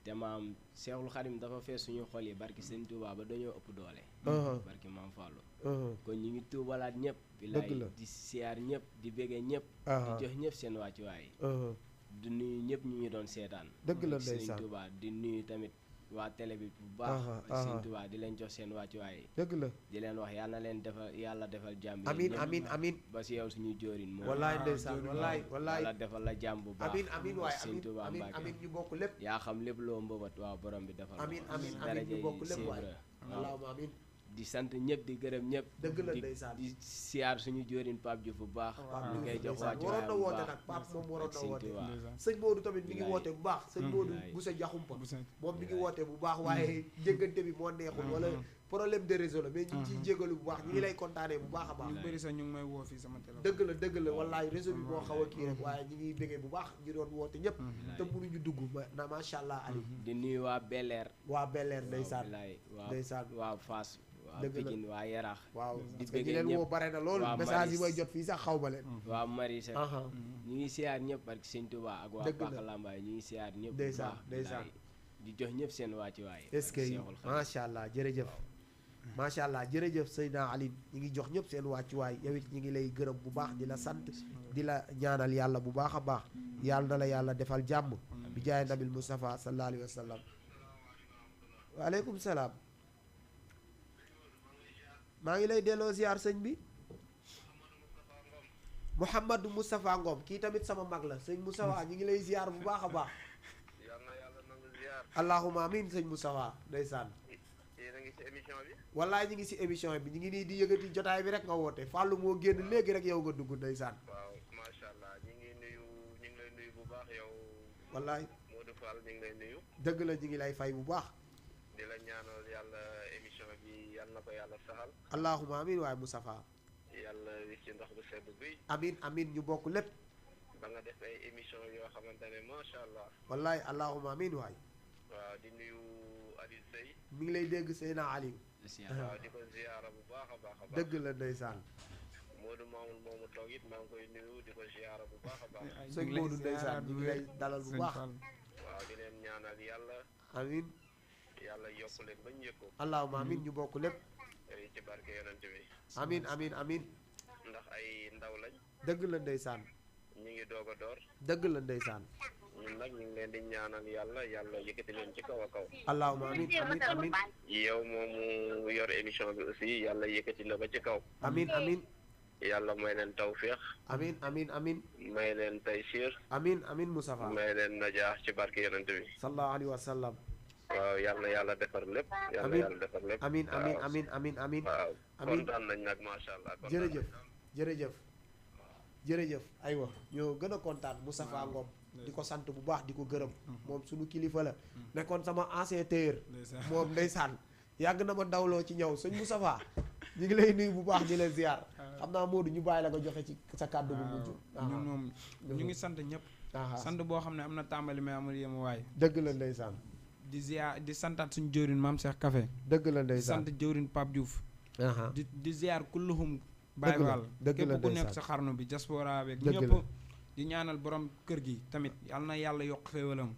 te maam Seexul Xadim dafa fees suñu xol yi barki Sëriñ Tuubaa ba dañoo ëpp doole barki maam Fallou kon ñu ngi tuubalaat ñëpp bilaay di siyaar ñëpp di béggee ñëpp di jox ñëpp seen wàccuwaay di nuyu ñëpp ñu ngi doon seetaan dëgg la Sëriñ ndeysaan Tuubaa di nuyu tamit waa télé bi bu baax Sëriñ Tuubaa di leen jox seen wàccuwaay dëgg la di leen wax yàlla na leen defal yàlla defal jàmm amiin ba si yow suñu jóorin moom wallaay ndeysaan wallaay yàlla defal la jàmm bu baax amiin waaye Sëriñ Tuubaa Mbàkke amiin ñu bokk lépp yaa xam lépp loo mbëbët waaw borom bi defal amiin ñu bokk lépp waaye allahumma amiin di sant ñëpp di gërëm ñëpp. dëgg la ndeysaan di siyaar suñu jóorin Pape Diouf bu baax. ñu koy jox wàccu waroon na woote nag Pape moom waroon na woote sëñ Modou tamit mi ngi woote bu baax sëñ Modou bu sa jaxumpa moom mi ngi woote bu baax waaye jéggante bi moo neexul wala problème de réseau la mais ñu ngi ciy jégalu bu baax ñi ngi lay kontaanee bu baax a baax ñu bëri sax ñu ngi may woo fii sama téléphone dëgg la wallaay réseau bi moo xaw a kii rek waaye ñi ngi bégee bu baax ñu doon woote ñëpp te mënuñu dugg na macha allah ali di nuyu waa Bel-Air ndeysaan ndeysaan waa Fass waa dëgg la Pikine waa Yarax waaw di parce que ñi bëggee leen ñëpp woo bare na loolu message yi may jot fii sax xaw ma leen waa Marisa ñu ngi siyaar ñëpp barki Sëñ Tuubaa ak waa Paka Lambaay ñu ngi siyaar ñëpp bu baax ndeysaan di jox ñëpp seen wàcci waaye est-ce que macha allah jërëjëf macha allah jërëjëf Seydina Ali ñi ngi jox ñëpp seen wàccuwaay yow it ñi ngi lay gërëm bu baax di la sant di la ñaanal yàlla bu baax a baax yàlla na la yàlla defal jàmm bi jaay nabil Mustafa sallallahu alayhi wa sallam waaleykum salaam maa ngi lay delloo ziar sëñ bi Mouhamadou Moustapha Ngom kii tamit sama mag la sëñ Moustapha ñi ngi lay ziar bu baax a baax allahuma amin sëñ Moustapha ndeysaan wallaay ñi ngi si émission bi ñu ngi nii di yëgati jotaay bi rek nga woote Fallou moo génn léegi rek yow nga dugg ndeysaan waaw macha allah ñu ngi lay nuyu bu baax yow wallaay Modou Fall ñu ngi lay nuyu dëgg la ñu ngi lay fay bu baax di la ñaanal yàlla émission bi yàlla na ko yàlla saxal allahuma amin waaye Moustapha yàlla wis ci ndox bu sedd bi amin ñu bokk lépp ba nga def ay émission yoo xamante ne macha allah wallaay allahuma amin waay waaw di nuyu Aliou Sey mi ngi lay dégg Seyna Aliou waaw di ko ziyaara bu baax a baax dëgg la ndeysaan Modou Mamoul moomu toog it maa ngi koy nuyu di ko ziyaara bu baax a baax sëñ Modou ndeysaan ñu ngi lay dalal bu baax waaw di leen ñaanal yàlla amin yàlla yokk leen ba ñu yëg ko allahuma amin ñu bokk lépp ci barke yonent bi amin ndax ay ndaw lañ dëgg la ndeysaan ñu ngi doog a door dëgg la ndeysaan ñun nag ñu ngi leen di ñaanal yàlla yëkkati leen ci kaw a kaw allahuma amin yow moomu yor émission bi aussi yàlla yëkkati la ba ci kaw amin yàlla may leen tawféex amin may leen taysiir amin Moustapha may leen najaax ci barke yonent bi sallallahu alayhi wa sallam waaw yàlla defar lépp yàlla defar lépp amin waaw kontaan nañ nag macha allah jërëjëf aywa ñoo gën a kontaan Moustapha Ngom di ko sant bu baax di ko gërëm moom suñu kilifa la nekkoon sama ancien tailleur moom ndeysaan yàgg na ma dawloo ci ñëw sëñ Moustapha ñu ngi lay nuyu bu baax di la ziar xam naa Modou ñu bàyyi la nga joxe ci sa kàddu bu mujj ñun moom ñu ngi sant ñëpp sant boo xam ne am na tàmbali mais amul yem waay dëgg la ndeysaan di ziar di santaat suñu jëwrin Maam Cheikh Café dëgg la ndeysaan di sant jëwrin Pape Diouf di ziar kulluhum Baye Fall dëgg la képp ku nekk sa xarnu bi diaspora beeg ñëpp di ñaanal borom kër gi tamit yal na yàlla yokk xéewalam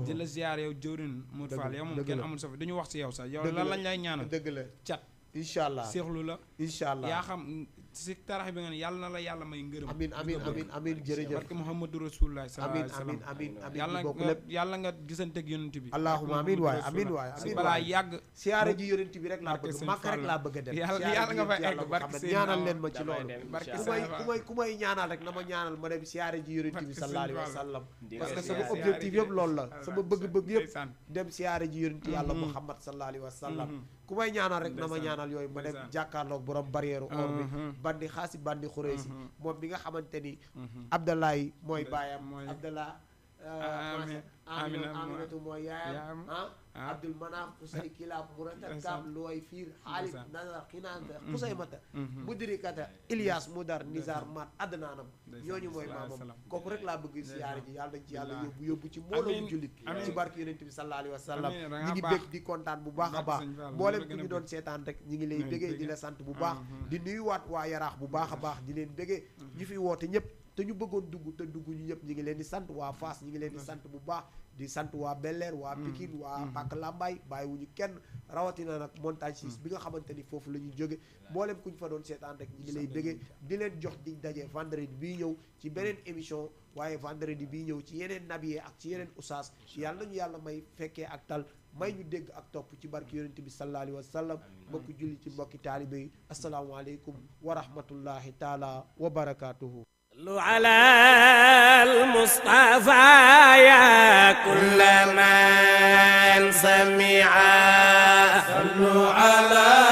di la ziar yow jëwrin Modou Fall yow moom kenn amul sa fa duñu wax si yow sax yow lan lañ lay ñaanal dëgg la cat incha allah seexlu la incha allah yaa xam si tarax bi nga ne yàlla na la yàlla may ngërëm amin jërëjëf barke Muhammadu Rasulullah sallallahu alayhi wa sallam yàlla nga gisanteeg yonent bi allahumma amin waay balaa yàgg siyaare ji yonent bi rek laa bëgg màkk rek laa bëgg a def yàlla nga fa egg barke ñaanal leen ma ci loolu ku may ñaanal rek na ma ñaanal ma dem siyaare ji yonent bi sallallahu alayhi wa sallam parce que sama objectif yëpp loolu la sama bëgg-bëgg yëpp dem siyaare ji yonent yàlla Muhammad sallallahu alayhi wa sallam ku may ñaanal rek na ma ñaanal yooyu ma dem jàkkaarloog borom barrière or bi bandi xaasi bandi xureesi moom bi nga xamante ni Abdalaay mooy baayam Abdallah aminatu mooy yaayam Abdul Manaf Kusay Kilaab Murata Kaab Looy Fiir Xaalib Nazar Xinaanta Xusaymata Mudirikata Ilyas Mudar Nizar Mat Adnaanam ñooñu mooy maamam kooku rek laa bëgg siyaare ji yàlla nañ ci yàlla yóbbu ci mbooloo jullit ci barke yonent bi sallallahu alayhi wa sallam ñi ngi bég di kontaan bu baax a baax mboolem ku ñu doon seetaan rek ñi ngi lay bégee di la sant bu baax di nuyuwaat waa Yaraax bu baax a baax di leen bégee ñi fi woote ñëpp te ñu bëggoon dugg te dugg ñu ñëpp ñi ngi leen di sant waa Fass ñi ngi leen di sant bu baax di sant waa Bel-Air waa Pikine waa Pàkk Lambaay bàyyiwuñu kenn rawatina nag montagne 6 bi nga xamante ni foofu la ñuy jóge mboolem ku ñu fa doon seetaan rek ñi ngi lay bëggee di leen jox di daje vendredi bii ñëw ci beneen émission waaye vendredi bii ñëw ci yeneen nabiye ak ci yeneen usaas yàlla nañu yàlla may fekkee ak tal may ñu dégg ak topp ci barki yonent bi sallallahu alayhi wa sallam mbokki julli ci mbokki taalibe yi asalaamaaleykum wa rahmatullahi taala wa barakaatuhu صلوا على المصطفى يا كل من سمع صلوا على